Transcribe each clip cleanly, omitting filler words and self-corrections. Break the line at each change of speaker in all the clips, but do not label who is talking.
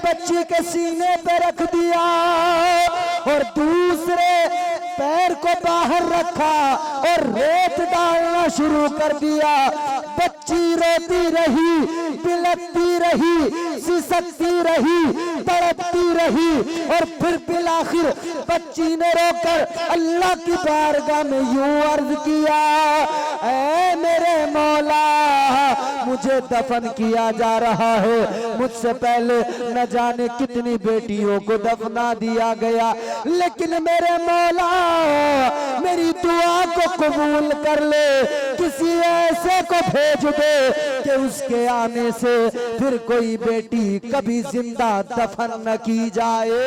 बच्ची के सीने पे रख दिया और दूसरे पैर को बाहर रखा और रेत डालना शुरू कर दिया। बच्ची रोती रही, बिलखती रही, सिसकती रही, तड़पती रही और फिर बिलाखिर बच्ची ने रोकर अल्लाह की बारगाह में यूं अर्ज किया, ऐ मेरे मौला, मुझे दफन किया जा रहा है। मुझसे पहले न जाने कितनी बेटियों को दफना दिया गया, लेकिन मेरे मौला मेरी दुआ को कबूल कर ले। किसी ऐसे को भेज दे कि उसके आने से फिर कोई बेटी कभी जिंदा दफन न की जाए।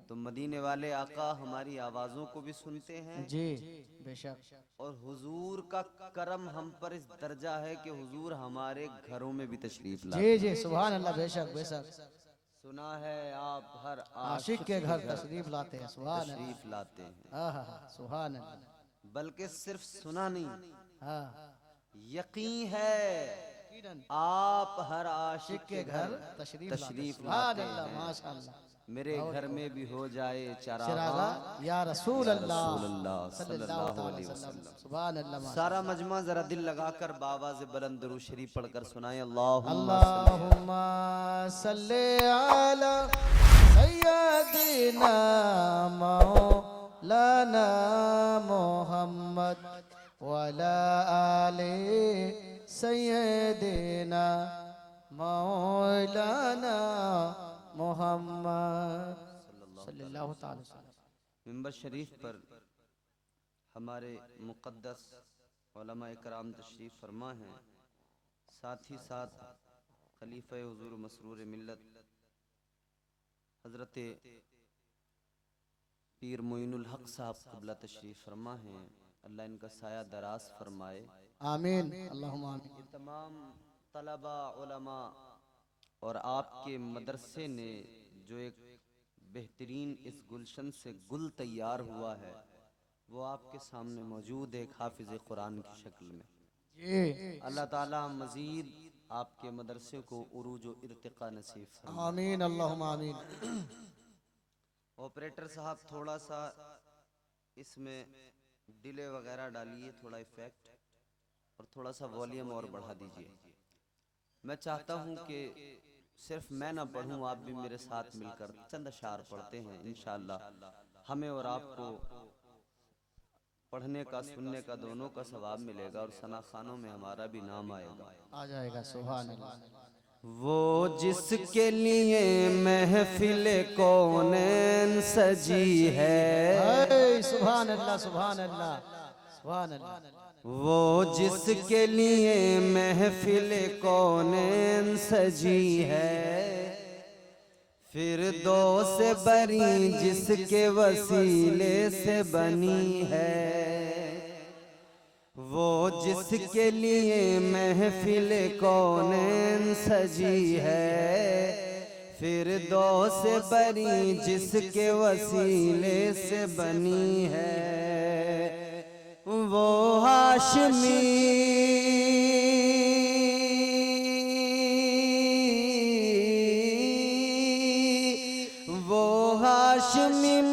तो मदीने वाले आका हमारी आवाजों को भी सुनते हैं
जी बेशक।
और हुजूर का करम हम पर इस दर्जा है कि हुजूर हमारे घरों में भी तशरीफ लाते
जी जी सुभान अल्लाह। बेशक बेशक।
सुना है आप हर
आशिक के घर तशरीफ लाते हैं। सुभान अल्लाह।
तशरीफ लाते हैं।
सुभान अल्लाह।
बल्कि सिर्फ सुना नहीं,
हाँ,
यकीन है आप हर आशिक के घर तशरीफ लाते हैं।
माशाअल्लाह।
मेरे घर में भी हो जाए
चिरागा या रसूल अल्लाह
सल्लल्लाहु अलैहि वसल्लम।
सुभान अल्लाह।
सारा मजमा जरा दिल लगाकर बाबा से बुलंद दुरूद शरीफ पढ़कर सुनाए। अल्लाहुम्मा
सल्ले अला सय्यदिना मौलाना मुहम्मद वला आले सय्यदिना मौलाना मोहम्मद सल्लल्लाहु अलैहि वसल्लम।
मिंबर शरीफ पर हमारे मुक़द्दस उलमा इकराम तशरीफ फरमा हैं, साथ ही साथ खलीफा हुजूर मसरूर मिल्लत हजरत पीर मोइनुल हक साहब क़िबला तशरीफ फरमा हैं। अल्लाह इनका साया दराज फरमाए,
आमीन अल्लाहुम्मा आमीन।
ये तमाम तलबा उलमा और आपके मदरसे ने जो एक बेहतरीन इस गुलशन से गुल तैयार हुआ है, वो आपके सामने मौजूद है हाफिज़ कुरान की शक्ल में। अल्लाह ताला मज़ीद आपके मदरसे को उरूज व इर्तिक़ा नसीब फरमाए,
आमीन अल्लाहुम्मा आमीन।
ऑपरेटर साहब थोड़ा सा इसमें डिले वगैरह डालिए, थोड़ा इफेक्ट, और थोड़ा सा वॉल्यूम और बढ़ा दीजिए। मैं चाहता हूँ कि सिर्फ मैं ना पढ़ूँ, आप भी मेरे साथ मिलकर चंद अशार पढ़ते हैं। इंशाअल्लाह हमें और आपको पढ़ने का सुनने का दोनों का सवाब मिलेगा और सना खानों में हमारा भी नाम आएगा,
आ जाएगा। सुभान अल्लाह।
वो जिसके लिए महफिल कौनैन सजी है।
सुभान अल्लाह सुभान अल्लाह सुभान अल्लाह।
वो जिसके लिए महफिल कौनैन सजी है, फिरदौस बरी जिसके वसीले से बनी है। वो जिसके लिए महफिल कौनैन सजी है, फिरदौस बरी जिसके वसीले से बनी है। वो हाशमी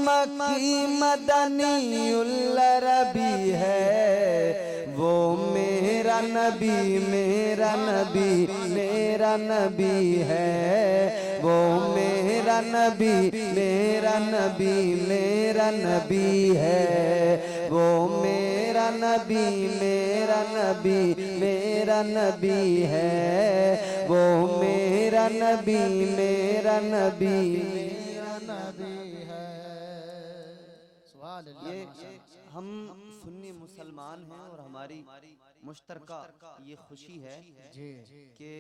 मक्की मदनी उल्लरबी है। वो मेरा नबी मेरा नबी मेरा नबी है। वो मेरा नबी मेरा नबी मेरा नबी है। वो मेरा नबी मेरा नबी मेरा नबी है। वो मेरा नबी मेरा नबी मेरा नबी है। ये हम सुन्नी मुसलमान हैं और हमारी मुश्तरका ये खुशी है कि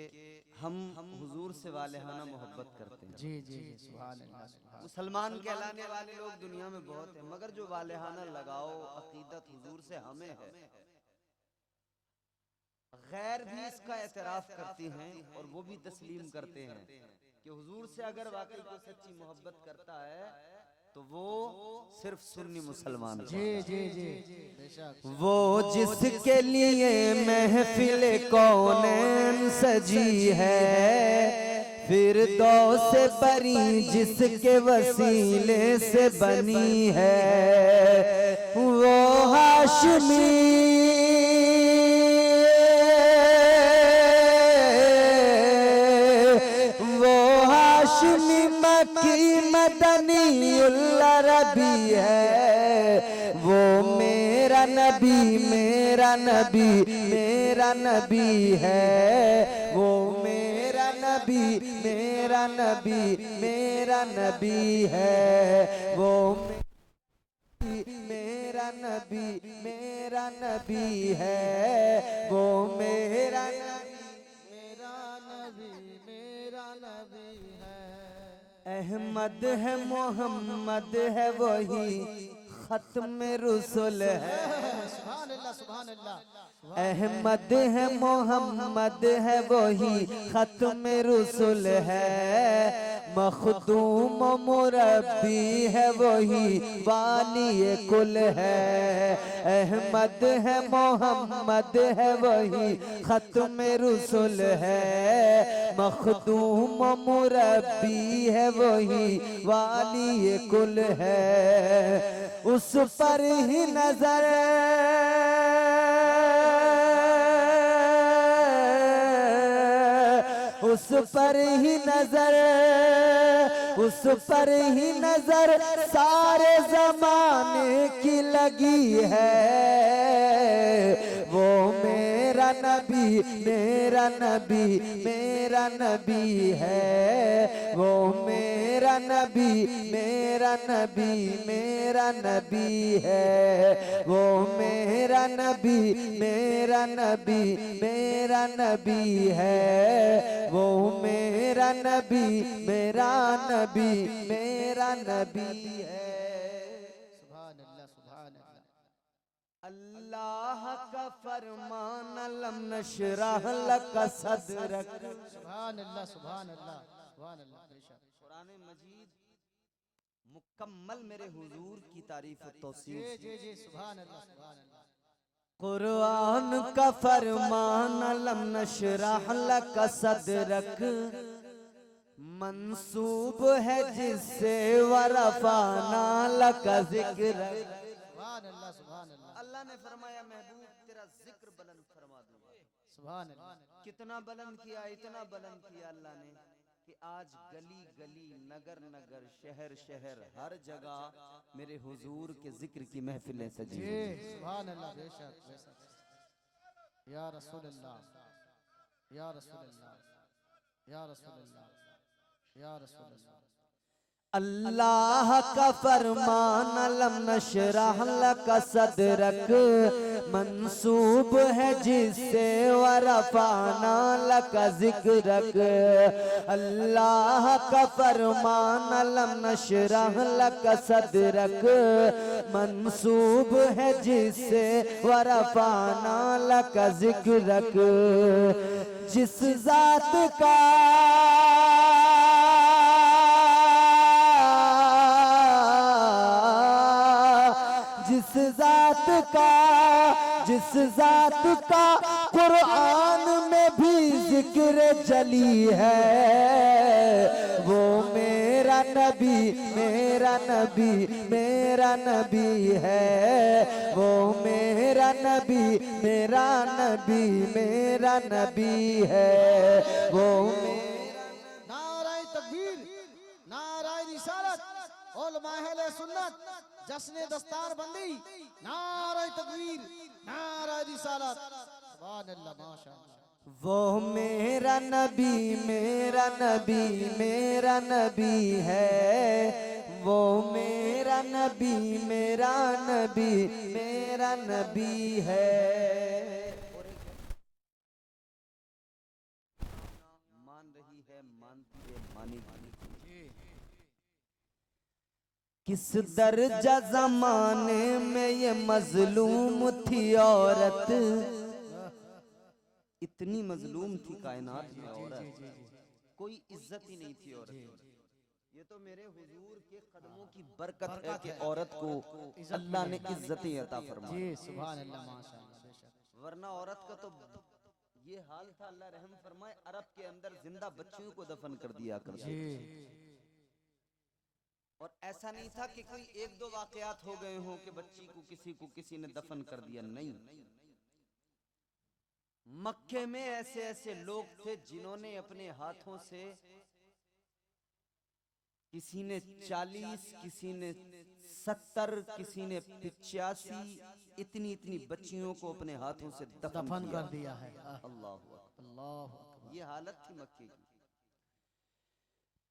हम हुजूर से वालेहाना मोहब्बत करते हैं।
जी जी सुभान अल्लाह।
मुसलमान कहलाने वाले लोग दुनिया में बहुत हैं, मगर जो वालेहाना लगाओ अकीदत हुजूर से हमें है, गैर भी इसका एतराफ करती हैं और वो भी तस्लीम करते हैं कि हुजूर से अगर वाकई कोई सच्ची मोहब्बत करता है तो वो सिर्फ सुन्नी मुसलमान।
जी जी जी बेशक।
वो जिसके लिए महफिल कौनैन सजी है,
फिरदौस बरी जिसके वसीले से बनी है वो हाशमी, वो हाशमी मक्की मदनी उल्ला रबी है। वो मेरा नबी मेरा नबी मेरा नबी है। वो मेरा नबी मेरा नबी मेरा नबी है। वो मेरा नबी मेरा नबी है। वो मेरा
मेरा नबी है।
अहमद है मोहम्मद है वही खत्म रुसुल है।
सुभान अल्लाह सुभान अल्लाह।
अहमद है मोहम्मद है वही खत्म रुसुल है। मखदूम मुरब्बी है वही वाली कुल है। अहमद है मोहम्मद है वही खत्म रुसुल है। मखदूम मुरब्बी है वही वाली कुल है। उस पर ही नजर उस पर ही नजर उस पर ही नजर सारे जमाने की लगी है। वो मेरा नबी मेरा नबी मेरा नबी है। वो मेरा नबी मेरा नबी मेरा नबी है। वो मेरा नबी मेरा नबी मेरा नबी है। वो मेरा नबी मेरा नबी मेरा नबी है।
सुभान अल्लाह सुभान अल्लाह।
अल्लाह का फरमान लम नशरह लक सदरक।
सुभान अल्लाह सुभान अल्लाह सुभान अल्लाह। बेशक
कुरान मजीद मुकम्मल मेरे हुजूर की तारीफ और तौसीफ
जी
से।
जी जी सुभान अल्लाह सुभान अल्लाह।
कुरान का फरमान लम नशरह लक सदरक मंसूब है जिससे वरफाना लक जिक्र।
सुभान अल्लाह सुभान अल्लाह।
अल्लाह ने फरमाया महबूब तेरा जिक्र बुलंद फरमा दूंगा।
सुभान अल्लाह।
कितना बुलंद किया, इतना बुलंद किया अल्लाह ने कि आज गली गली नगर नगर शहर शहर हर जगह मेरे हुजूर के जिक्र की महफिलें सजी
जी
हुई हैं।
सुभान अल्लाह। बेशक बेशक। या रसूल अल्लाह या रसूल अल्लाह या रसूल अल्लाह या रसूल अल्लाह।
अल्लाह का फरमान लम नशरह लक सदरक मंसूब है जिससे वरफाना लक जिक्रक। अल्लाह का फरमान लम नशरह लक सदरक मंसूब है जिससे वरफाना लक जिक्रक। जिस जात का जिस जात का कुरान में भी जिक्र जली है। वो मेरा नबी मेरा नबी मेरा नबी है। वो मेरा नबी मेरा नबी मेरा नबी है। वो
नाराए तकबीर नाराए रिसालत उलमाए अहले सुन्नत जश्न दस्तार बंदी नाराए तकबीर नाराए रिसालत। सुभान अल्लाह माशाअल्लाह।
वो मेरा नबी मेरा नबी मेरा नबी है। वो मेरा नबी मेरा नबी मेरा नबी है।
मान रही है, मानती है, मानी
किस दर्जा जमाने में ये मजलूम थी औरत।
इतनी मजलूम थी कायनात में औरत, कोई इज्जत ही नहीं थी औरत की। ये तो मेरे हुजूर के कदमों की बरकत है कि औरत को अल्लाह ने इज्जतें अता फरमाई।
जी सुभान अल्लाह माशाअल्लाह। बेशक
वरना औरत का तो ये हाल था, अल्लाह रहम फरमाए, अरब के अंदर जिंदा बच्चियों को दफन कर दिया करते
जी
थे। और ऐसा नहीं था कि कोई एक दो वाकयात हो गए हों कि बच्ची को किसी ने दफन कर दिया, नहीं। मक्के में ऐसे ऐसे लोग थे जिन्होंने अपने हाथों से, किसी ने 40, किसी ने 70, किसी ने 85, इतनी इतनी बच्चियों को अपने हाथों से
दफन कर दिया है।
अल्लाह अकबर।
अल्लाह
ये हालत थी मक्के की।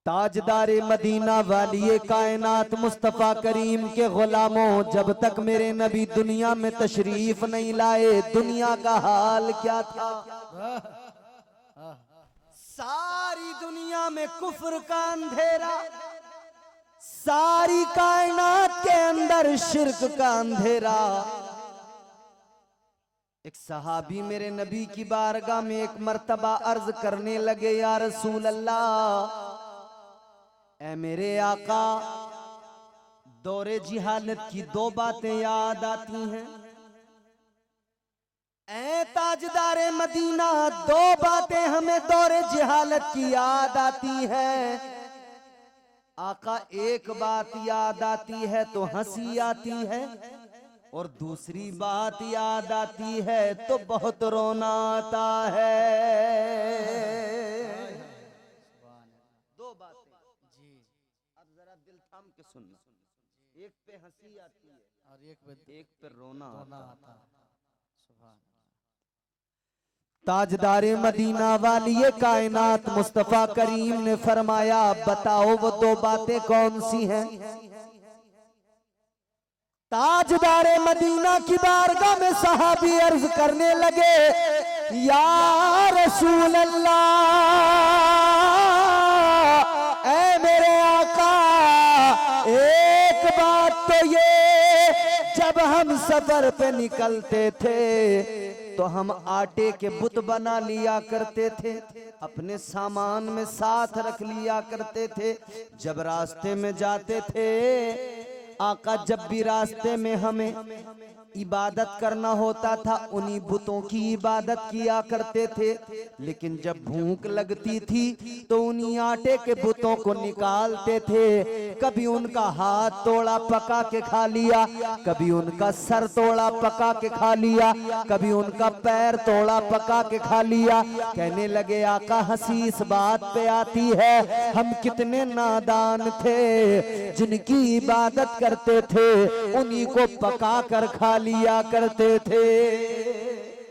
ताजदारे मदीना वालिए कायनात मुस्तफा करीम के गुलामों, जब तक मेरे नबी दुनिया में तशरीफ नहीं लाए, दुनिया का हाल क्या था? सारी दुनिया में कुफ्र का अंधेरा, सारी कायनात के अंदर शिर्क का अंधेरा। एक सहाबी मेरे नबी की बारगाह में एक मर्तबा अर्ज करने लगे, या रसूल अल्लाह, ऐ मेरे आका, दौरे जिहालत की दो बातें याद आती हैं। ऐ ताजदारे मदीना, दो बातें हमें दौरे जिहालत की याद आती है। आका, एक बात याद आती है तो हंसी आती है, और दूसरी बात याद आती है तो बहुत रोना आता है। दो बातें
जी।
अब जरा दिल थाम के सुनना, एक पे हंसी आती है
और एक
पे रोना आता है।
आता है। सुभान
ताजदारे मदीना वालिए कायनात मुस्तफा करीम ने फरमाया, बताओ वो दो बातें कौन सी हैं? ताजदारे मदीना की बारगाह में सहाबी अर्ज करने लगे, या रसूल अल्लाह, ऐ मेरे आका, एक बात तो ये, जब हम सफर पे निकलते थे तो हम आटे के बुत बना लिया करते थे, अपने सामान में साथ रख लिया करते थे। जब रास्ते में जाते थे आका, जब भी रास्ते में हमें इबादत करना होता था, उन्हीं बुतों की इबादत किया करते थे। लेकिन जब भूख लगती थी तो उन्हीं आटे के बुतों को निकालते थे। कभी उनका हाथ तोड़ा पका के खा लिया, कभी उनका सर तोड़ा पका के खा लिया, कभी उनका पैर तोड़ा पका के खा लिया। कहने लगे, आका, हंसी इस बात पे आती है, हम कितने नादान थे, जिनकी इबादत करते थे उन्हीं को पका कर खा लिया करते थे।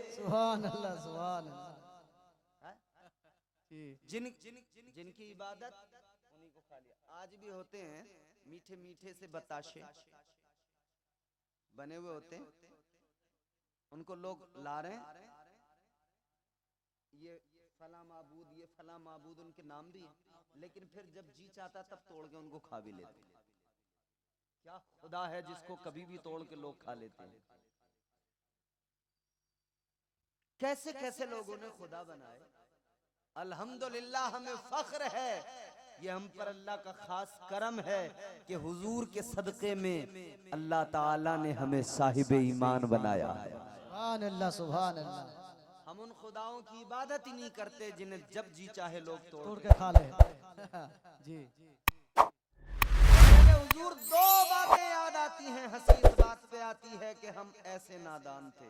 सुभान अल्लाह, सुभान अल्लाह।
जिनकी इबादत उन्हीं को खा लिया। आज भी होते हैं मीठे मीठे से बताशे बने हुए होते हैं, उनको लोग ला रहे हैं, ये फला माबूद, ये फला माबूद, उनके नाम भी, लेकिन फिर जब जी चाहता तब तोड़ के उनको खा भी लेते हैं। क्या खुदा है जिसको कभी भी तोड़ के लोग खा लेते हैं? कैसे कैसे लोगों ने खुदा बनाए। अल्हम्दुलिल्लाह, हमें फख्र है, ये हम पर अल्लाह का खास करम है कि हुजूर के सदक़े में अल्लाह ताला ने हमें साहिब ईमान बनाया है।
सुभान अल्लाह, सुभान अल्लाह।
हम उन खुदाओं की इबादत ही नहीं करते जिन्हें जब जी चाहे लोग
तोड़ के खा ले। जी।
हुजूर, दो बातें याद आती हैं, हंसी इस बात पे आती है कि हम ऐसे नादान थे,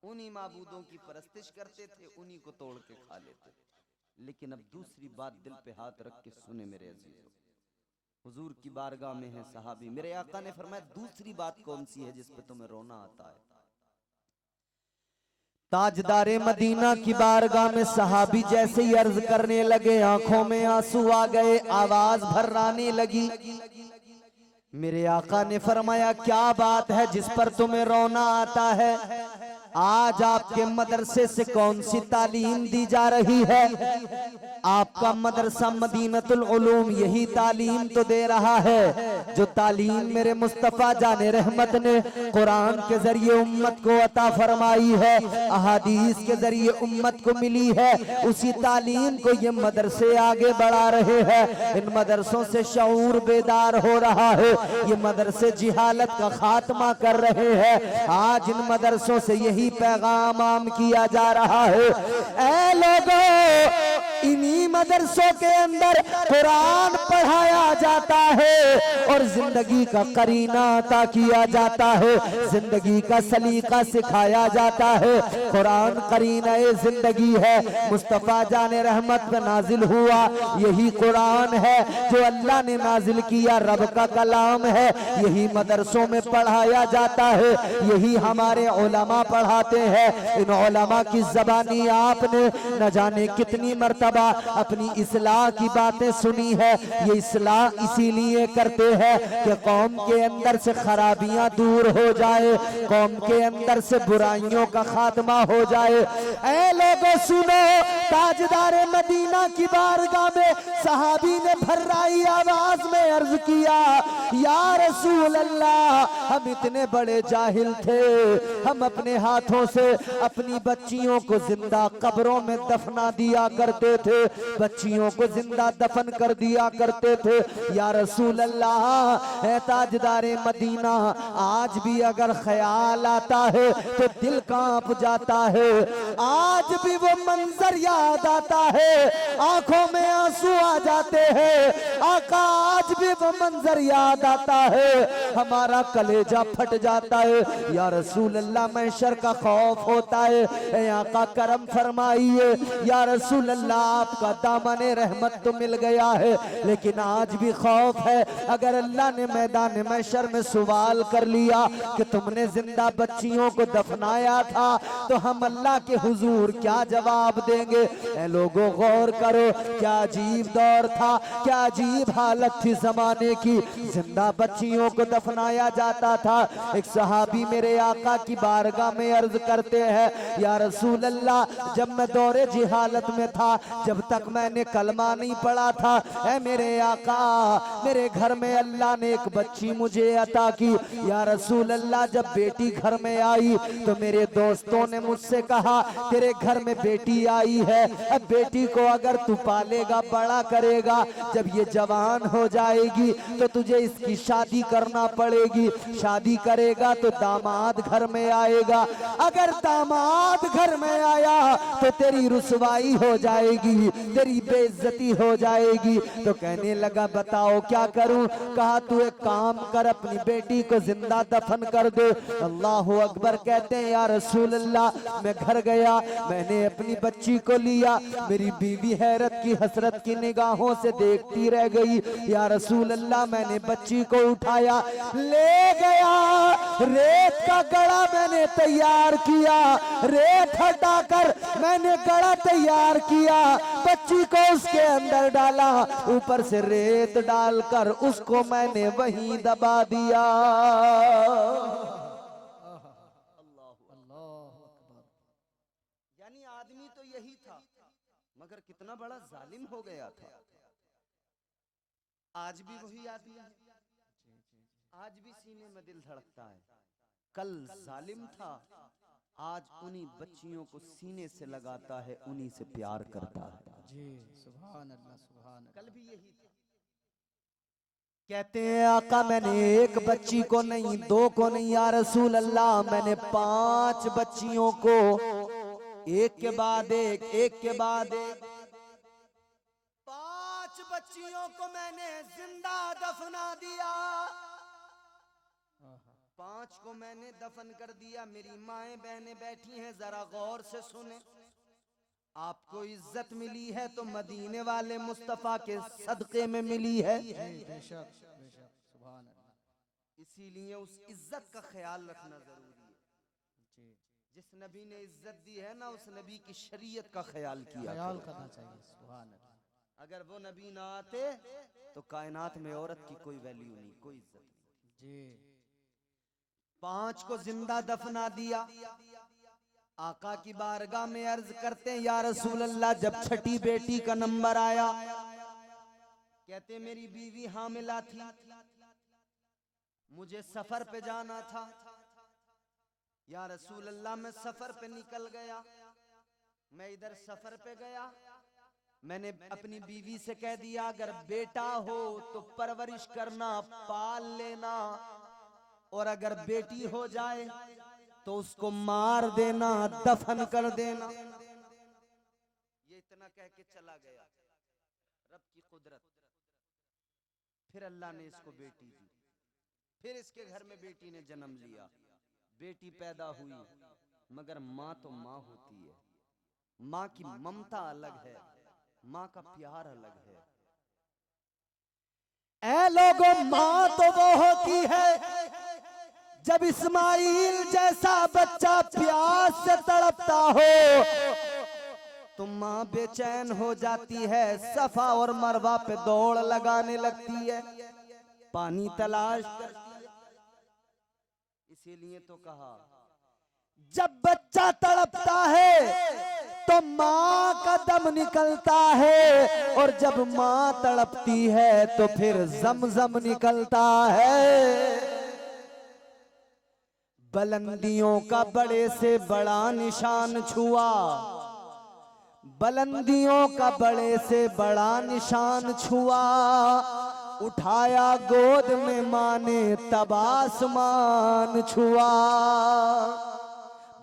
उन्हीं माबूदों की परस्तिश करते थे, उन्हीं को तोड़ के खा लेते। लेकिन अब दूसरी बात दिल पे हाथ रख के सुने मेरे अजीजों, हुजूर की बारगाह में है सहाबी, मेरे आका ने फरमाया, दूसरी बात कौन सी है जिस पे तुम्हें रोना आता है?
ताजदारे मदीना की बारगाह में सहाबी जैसे ही अर्ज करने लगे, आंखों में आंसू आ गए, आवाज भर्राने लगी। मेरे आका ने फरमाया, क्या बात है जिस पर तुम्हें रोना आता है? आज आपके मदरसे से कौन सी तालीम दी जा रही है? आपका मदरसा मदीनतुल उलूम यही तालीम तो दे रहा है जो तालीम मेरे मुस्तफा जाने रहमत ने कुरान के जरिए उम्मत को अता फरमाई है, अहादीस के जरिए उम्मत को मिली है। उसी तालीम को ये मदरसे आगे बढ़ा रहे हैं। इन मदरसों से शऊर बेदार हो रहा है, ये मदरसे जिहालत का खात्मा कर रहे हैं। आज इन मदरसों से यही यही पैगाम आम किया जा रहा है। ऐ लोगों, इन्हीं मदरसों के अंदर कुरान पढ़ाया जाता है और जिंदगी का करीना अता किया जाता है, जिंदगी का सलीका सिखाया जाता है। कुरान करीना जिंदगी है। मुस्तफा जाने रहमत पे नाजिल हुआ यही कुरान है जो अल्लाह ने नाजिल किया, रब का कलाम है। यही मदरसों में पढ़ाया जाता है, यही हमारे उलमा पढ़ाते हैं। इन उलमा की ज़बानी आपने न जाने कितनी मर्तबा अपनी इस्लाह की बातें सुनी है। ये इस्लाह इसीलिए करते हैं कि कौम के अंदर से खराबियां दूर हो जाए, कौम के अंदर से बुराइयों का खात्मा हो जाए। ऐ लोगों सुनो, ताजदार मदीना की बारगाह में सहाबी ने भर्राई आवाज में अर्ज किया, या रसूल अल्लाह, हम इतने बड़े जाहिल थे, हम अपने हाथों से अपनी बच्चियों को जिंदा कब्रों में दफना दिया करते थे, बच्चियों को जिंदा दफन कर दिया करते थे। या रसूल अल्लाह, ऐ ताजदारे मदीना, आज भी अगर ख्याल आता है तो दिल कांप जाता है, आज भी वो मंजर याद आता है, आंखों में आंसू आ जाते हैं। आका, आज भी वो मंजर याद आता है, हमारा कलेजा फट जाता है। या रसूल अल्लाह, महशर का खौफ होता है। ऐ आका करम फरमाइए, या रसूल अल्लाह, आपका दामने रहमत तो मिल गया है, लेकिन आज भी खौफ है। अगर अल्लाह ने मैदान महशर में सवाल कर लिया कि तुमने जिंदा बच्चियों को दफनाया था, तो हम अल्लाह के हुजूर क्या जवाब देंगे? ऐ लोगों गौर करो, क्या अजीब दौर था, क्या अजीब हालत थी जमाने की। जिंदा बच्चियों को दफनाया जाता था। एक सहाबी मेरे आका की बारगाह में अर्ज करते हैं, या रसूल अल्लाह, जब मैं दौरे जिहालत में था, जब तक मैंने कलमा नहीं पढ़ा था, ऐ मेरे आका, मेरे घर में अल्लाह ने एक बच्ची मुझे अता की। या रसूल अल्लाह, जब बेटी घर में आई तो मेरे दोस्तों ने मुझसे कहा, तेरे घर में बेटी आई है, अब बेटी को अगर तू पालेगा, बड़ा करेगा, जब ये जवान हो जाएगी तो तुझे इसकी शादी करना पड़ेगी। शादी करेगा तो दामाद घर में आएगा, अगर दामाद घर में आया तो तेरी रुसवाई हो जाएगी, तेरी बेइज्जती हो जाएगी। तो कहने लगा, बताओ क्या करूं? कहा, तू एक काम कर, अपनी बेटी को जिंदा दफन कर दे। अल्लाह अकबर। कहते हैं, या रसूल अल्लाह, मैं घर गया, मैंने अपनी बच्ची को लिया, मेरी बीवी हैरत की हसरत की निगाहों से देखती रह गई। या रसूल अल्लाह, मैंने बच्ची को उठाया, ले गया, रेत का गड़ा मैंने तैयार किया, रेत हटाकर मैंने गड़ा तैयार किया, बच्ची को उसके अंदर डाला, ऊपर से रेत डालकर उसको मैंने वहीं दबा दिया।
यानी आदमी तो यही था, मगर कितना बड़ा जालिम हो गया था। आज भी वही आदमी है, आज भी सीने में दिल धड़कता है। कल जालिम था, आज उन्हीं बच्चियों को सीने से लगाता है, उन्हीं से प्यार करता है।
जी, सुभान अल्लाह, सुभान अल्लाह।
कल भी यही था।
कहते हैं, आका, मैंने एक बच्ची को नहीं, दो को नहीं, या रसूल अल्लाह, मैंने 5 बच्चियों को एक के बाद एक, एक के बाद एक, 5 बच्चियों को मैंने जिंदा दफना दिया, 5 को मैंने दफन कर दिया। मेरी माएं बहनें बैठी हैं, जरा गौर से सुने। आपको इज्जत मिली है तो मदीने वाले मुस्तफा के सदके में मिली है।
बेशक, बेशक, सुभान अल्लाह।
इसीलिए उस इज्जत का ख्याल रखना जरूरी है।
जी,
जिस नबी ने इज्जत दी है ना, उस नबी की शरीयत का ख्याल किया
ख्याल
करो।
करना चाहिए, सुभान अल्लाह।
अगर वो नबी ना आते तो कायनात में औरत की कोई वैल्यू नहीं, कोई इज्जत नहीं।
जी,
5 को जिंदा दफना दिया। आका की बारगाह में अर्ज करते हैं, या रसूल अल्लाह, जब छठी बेटी का नंबर आया, कहते मेरी बीवी हामिला थी, मुझे सफर पे जाना था। या रसूल अल्लाह, मैं सफर पे निकल गया, मैं इधर सफर पे गया, मैंने अपनी बीवी से कह दिया, अगर बेटा हो तो परवरिश करना, पाल लेना, और अगर बेटी हो जाए तो उसको मार देना, दफन कर देना। ये इतना कह के चला गया। रब की कुदरत। फिर अल्लाह ने इसको बेटी दी। फिर इसके घर में बेटी ने जन्म लिया। बेटी पैदा हुई, मगर माँ तो माँ होती है। माँ की ममता अलग है, माँ का प्यार अलग है।
ऐ लोगों, माँ तो वो होती है जब इस्माइल जैसा बच्चा प्यास से तड़पता हो
तो माँ बेचैन हो जाती है, सफा और मरवा पे दौड़ लगाने लगती है, पानी तलाश करती है। इसीलिए तो कहा
जब बच्चा तड़पता है तो माँ का दम निकलता है, और जब माँ तड़पती है तो फिर जमजम निकलता है। बुलंदियों का बड़े से बड़ा निशान छुआ, बुलंदियों का बड़े से बड़ा निशान छुआ, उठाया गोद में माँ ने तब आसमान छुआ।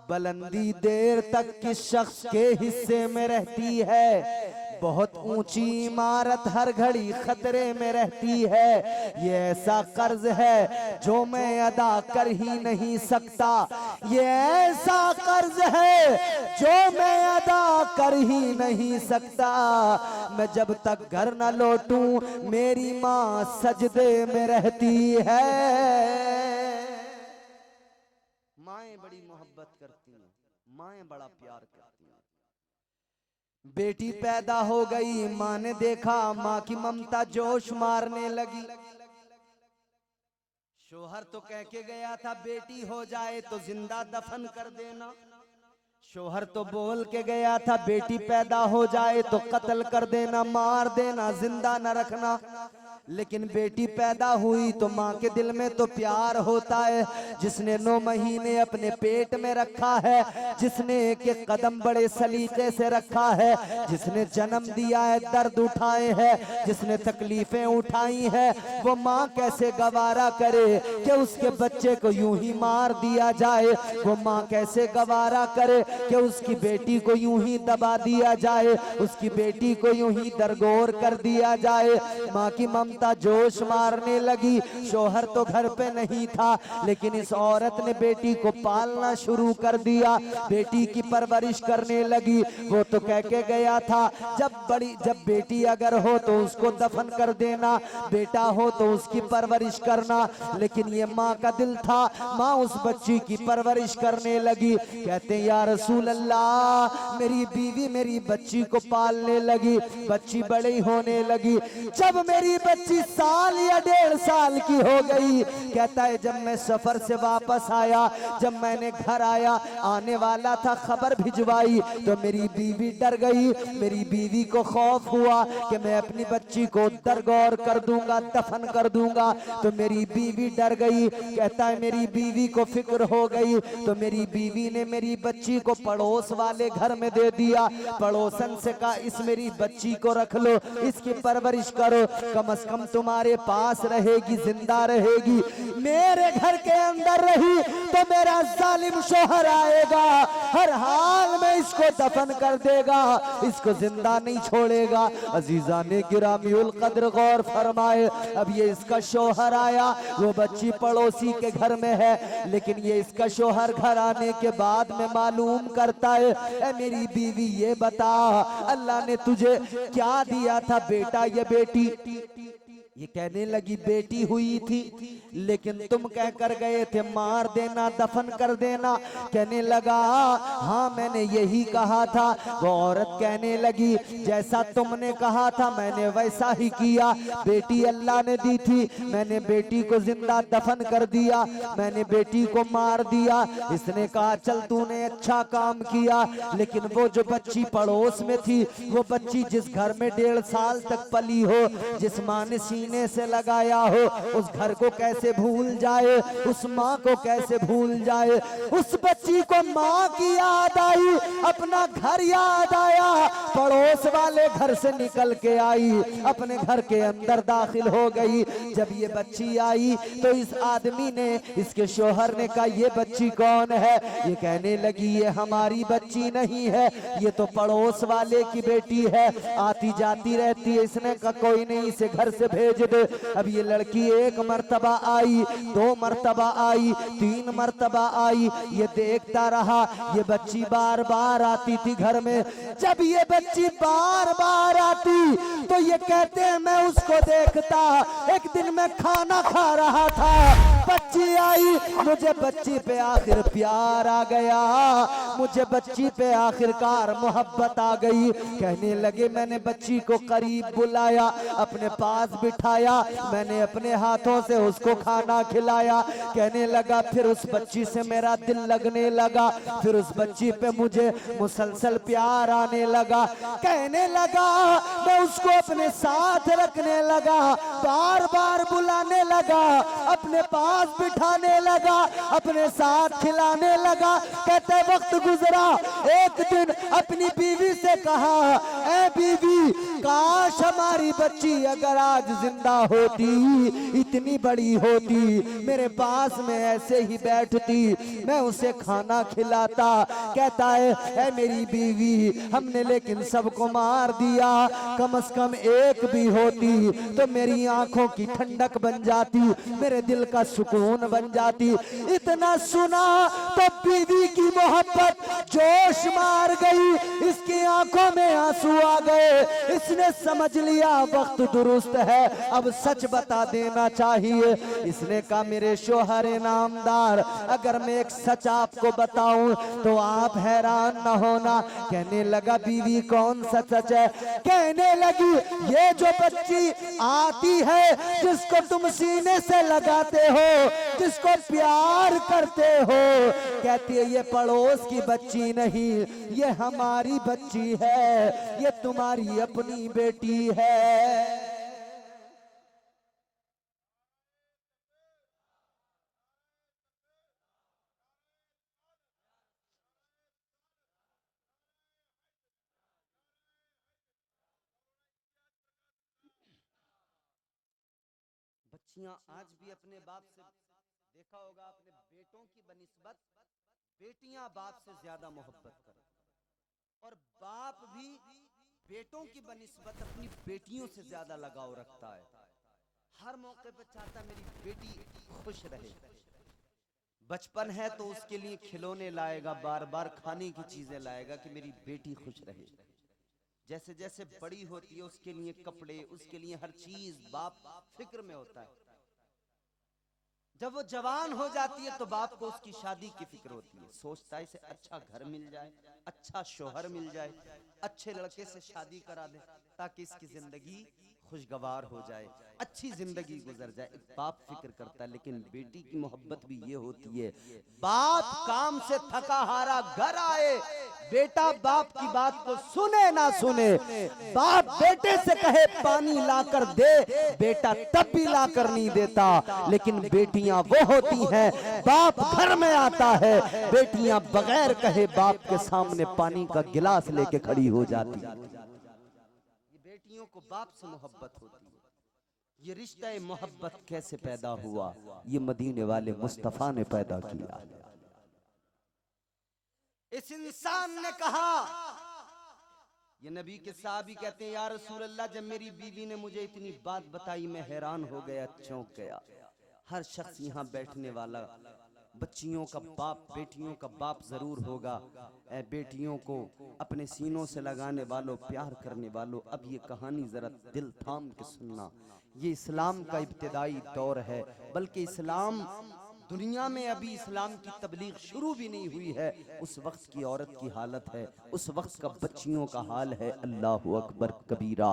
बुलंदी देर तक किस शख्स के हिस्से में रहती है, बहुत ऊंची इमारत हर घड़ी खतरे में रहती है। ये ऐसा कर्ज है जो मैं अदा कर ही नहीं सकता, ये ऐसा कर्ज है जो मैं अदा कर ही नहीं सकता। मैं जब तक घर न लौटूं मेरी माँ सजदे में रहती है।
माएं बड़ी मोहब्बत करती हैं, माएं बड़ा प्यार करती हैं।
बेटी पैदा हो गई, माँ ने देखा माँ की ममता जोश मारने लगी।
शोहर तो कह के गया था बेटी हो जाए तो जिंदा दफन कर देना।
शोहर तो बोल के गया था बेटी पैदा हो जाए तो कत्ल कर देना, मार देना, जिंदा न रखना। लेकिन बेटी पैदा हुई तो माँ के दिल में तो प्यार होता है। जिसने 9 महीने अपने पेट में रखा है, जिसने एक एक कदम बड़े सलीके से रखा है, जिसने जन्म दिया है, दर्द उठाए हैं, जिसने तकलीफें उठाई हैं, वो माँ कैसे गवारा करे कि उसके बच्चे को यूं ही मार दिया जाए। वो माँ कैसे गवारा करे कि उसकी बेटी को यूं ही दबा दिया जाए, उसकी बेटी को यूं ही दरगोर कर दिया जाए। माँ की ममता जोश मारने लगी। शोहर तो घर पे नहीं था, लेकिन इस औरत ने बेटी को पालना शुरू कर दिया, बेटी की परवरिश करने लगी। वो तो कह के गया था जब बेटी अगर हो तो उसको दफन कर देना, बेटा हो तो उसकी परवरिश करना। लेकिन ये माँ का दिल था, माँ उस बच्ची की परवरिश करने लगी। कहते हैं या रसूल अल्लाह, मेरी बीवी मेरी बच्ची को पालने लगी, बच्ची बड़ी होने लगी। जब मेरी बच्ची साल या 1.5 साल की हो गई, कहता है जब मैं सफर से वापस आया, जब मैंने घर आया, आने वाला था, खबर भिजवाई तो मेरी बीवी डर गई। मेरी बीवी को खौफ हुआ कि मैं अपनी बच्ची को दरगोर कर दूंगा, दफन कर दूंगा, तो मेरी बीवी डर गई। कहता है मेरी बीवी को फिक्र हो गई तो मेरी बीवी ने मेरी बच्ची को पड़ोस वाले घर में दे दिया। पड़ोसन से कहा इस मेरी बच्ची को रख लो, इसकी परवरिश करो, कम से कम तुम्हारे पास रहेगी, जिंदा रहेगी। मेरे घर के अंदर रही तो मेरा जालिम शोहर आएगा, हर हाल में इसको दफन कर देगा, इसको जिंदा नहीं छोड़ेगा। अजीजा ने गिरामीउल कद्र गौर फरमाए, अब ये इसका शोहर आया, वो बच्ची पड़ोसी के घर में है, लेकिन ये इसका शोहर घर आने के बाद में मालूम करता है, ए मेरी बीवी ये बता अल्लाह ने तुझे क्या दिया था, बेटा या बेटी? ये कहने लगी बेटी हुई थी, लेकिन तुम कह कर गए थे मार देना, दफन कर देना। कहने लगा हाँ मैंने यही कहा था। वो औरत कहने लगी जैसा तुमने कहा था मैंने वैसा ही किया, बेटी अल्लाह ने दी थी, मैंने बेटी को जिंदा दफन कर दिया, मैंने बेटी को मार दिया। इसने कहा चल तूने अच्छा काम किया, लेकिन वो जो बच्ची पड़ोस में थी, वो बच्ची जिस घर में 1.5 साल तक पली हो, जिस माँ ने सीने से लगाया हो, उस घर को कैसे भूल जाए, उस माँ को कैसे भूल जाए। उस बच्ची को माँ की याद आई, अपना घर याद आया, पड़ोस वाले घर से निकल के आई, अपने घर के अंदर दाखिल हो गई। जब ये बच्ची आई तो इस आदमी ने, इसके शोहर ने कहा ये बच्ची कौन है? ये कहने लगी ये हमारी बच्ची नहीं है, ये तो पड़ोस वाले की बेटी है, आती जाती रहती है। इसने कहा कोई नहीं, इसे घर से भेज दे। अब ये लड़की एक मर्तबा आई, 2 मर्तबा आई, 3 मर्तबा आई, ये देखता रहा। ये बच्ची बार बार आती थी घर में। जब ये बच्ची बार बार आती तो ये कहते हैं मैं उसको देखता। एक दिन मैं खाना खा रहा था, बच्ची आई, मुझे बच्ची पे आखिर प्यार आ गया, मुझे बच्ची पे आखिरकार मोहब्बत आ गई। कहने लगे मैंने बच्ची को करीब बुलाया, अपने पास बिठाया, मैंने अपने हाथों से उसको खाना खिलाया। कहने लगा फिर उस बच्ची से मेरा दिल लगने लगा, फिर उस बच्ची पे मुझे मुसलसल प्यार आने लगा। कहने लगा मैं उसको अपने साथ रखने लगा, बार बार बुलाने लगा, अपने पास बिठाने लगा, अपने साथ खिलाने लगा। कहते वक्त गुजरा, एक दिन अपनी बीवी से कहा ऐ बीवी, काश हमारी बच्ची अगर आज जिंदा होती, इतनी बड़ी होती, मेरे पास में ऐसे ही बैठती, मैं उसे खाना खिलाता। कहता है ऐ मेरी बीवी, हमने लेकिन सबको मार दिया, कम से कम एक भी होती तो मेरी आंखों की ठंडक बन जाती, मेरे दिल का सुकून बन जाती। इतना सुना तो बीवी की मोहब्बत जोश मार गई, इसकी आंखों में आंसू आ गए। इसने समझ लिया वक्त दुरुस्त है, अब सच बता देना चाहिए। इसने कहा मेरे शोहर नामदार, अगर मैं एक सच आपको बताऊं तो आप हैरान न होना। कहने लगा बीवी कौन सा सच है? कहने लगी ये जो बच्ची आती है, जिसको तुम सीने से लगाते हो, जिसको प्यार करते हो, कहती है ये पड़ोस की बच्ची नहीं, ये हमारी बच्ची है, ये तुम्हारी अपनी बेटी है।
बच्चियां आज भी अपने बाप से, देखा होगा अपने बेटों की बनिस्बत बेटियां बाप से ज्यादा मोहब्बत करते, और बाप भी बेटों की बनिस्बत अपनी बेटियों से ज्यादा लगाव रखता है। हर मौके पर चाहता मेरी बेटी खुश रहे। बचपन है तो उसके लिए खिलौने लाएगा, बार बार खाने की चीजें लाएगा कि मेरी बेटी खुश रहे। जैसे जैसे बड़ी होती है उसके लिए कपड़े, उसके लिए हर चीज बाप फिक्र में होता है। जब वो जवान हो जाती है तो बाप को उसकी शादी की फिक्र होती है, सोचता है इसे अच्छा घर मिल जाए, अच्छा शोहर मिल जाए, अच्छे लड़के से शादी करा दे ताकि इसकी जिंदगी खुशगवार हो जाए, अच्छी जिंदगी गुजर जाए। बाप फिक्र करता है, लेकिन बेटी की मोहब्बत भी ये होती है, बाप काम से थका हारा घर आए, बेटा बाप की बात को सुने ना सुने, बाप बेटे से कहे पानी लाकर दे, बेटा तब भी लाकर नहीं देता। लेकिन बेटियां वो होती हैं, बाप घर में आता है, बेटियां बगैर कहे बाप के सामने पानी का गिलास लेके खड़ी हो जाती है। बेटियों को बाप से मोहब्बत होती है। ये रिश्ता मोहब्बत कैसे पैदा हुआ? ये मदीने वाले मुस्तफा ने पैदा किया। इस इंसान ने कहा, ये नबी के साहबी कहते हैं या रसूल अल्लाह, जब मेरी बीवी ने मुझे इतनी बात बताई मैं हैरान हो गया, चौंक गया। हर शख्स यहाँ बैठने वाला बच्चियों का बाप, बेटियों का बाप जरूर होगा। बेटियों को अपने सीनों से लगाने वालों, प्यार करने वालों, अब ये कहानी जरा दिल थाम के सुनना। ये इस्लाम का इब्तिदाई दौर है, बल्कि इस्लाम दुनिया में अभी इस्लाम की तबलीग शुरू भी नहीं हुई है। उस वक्त की औरत की हालत है, उस वक्त का बच्चियों का हाल है। अल्लाहु अकबर कबीरा।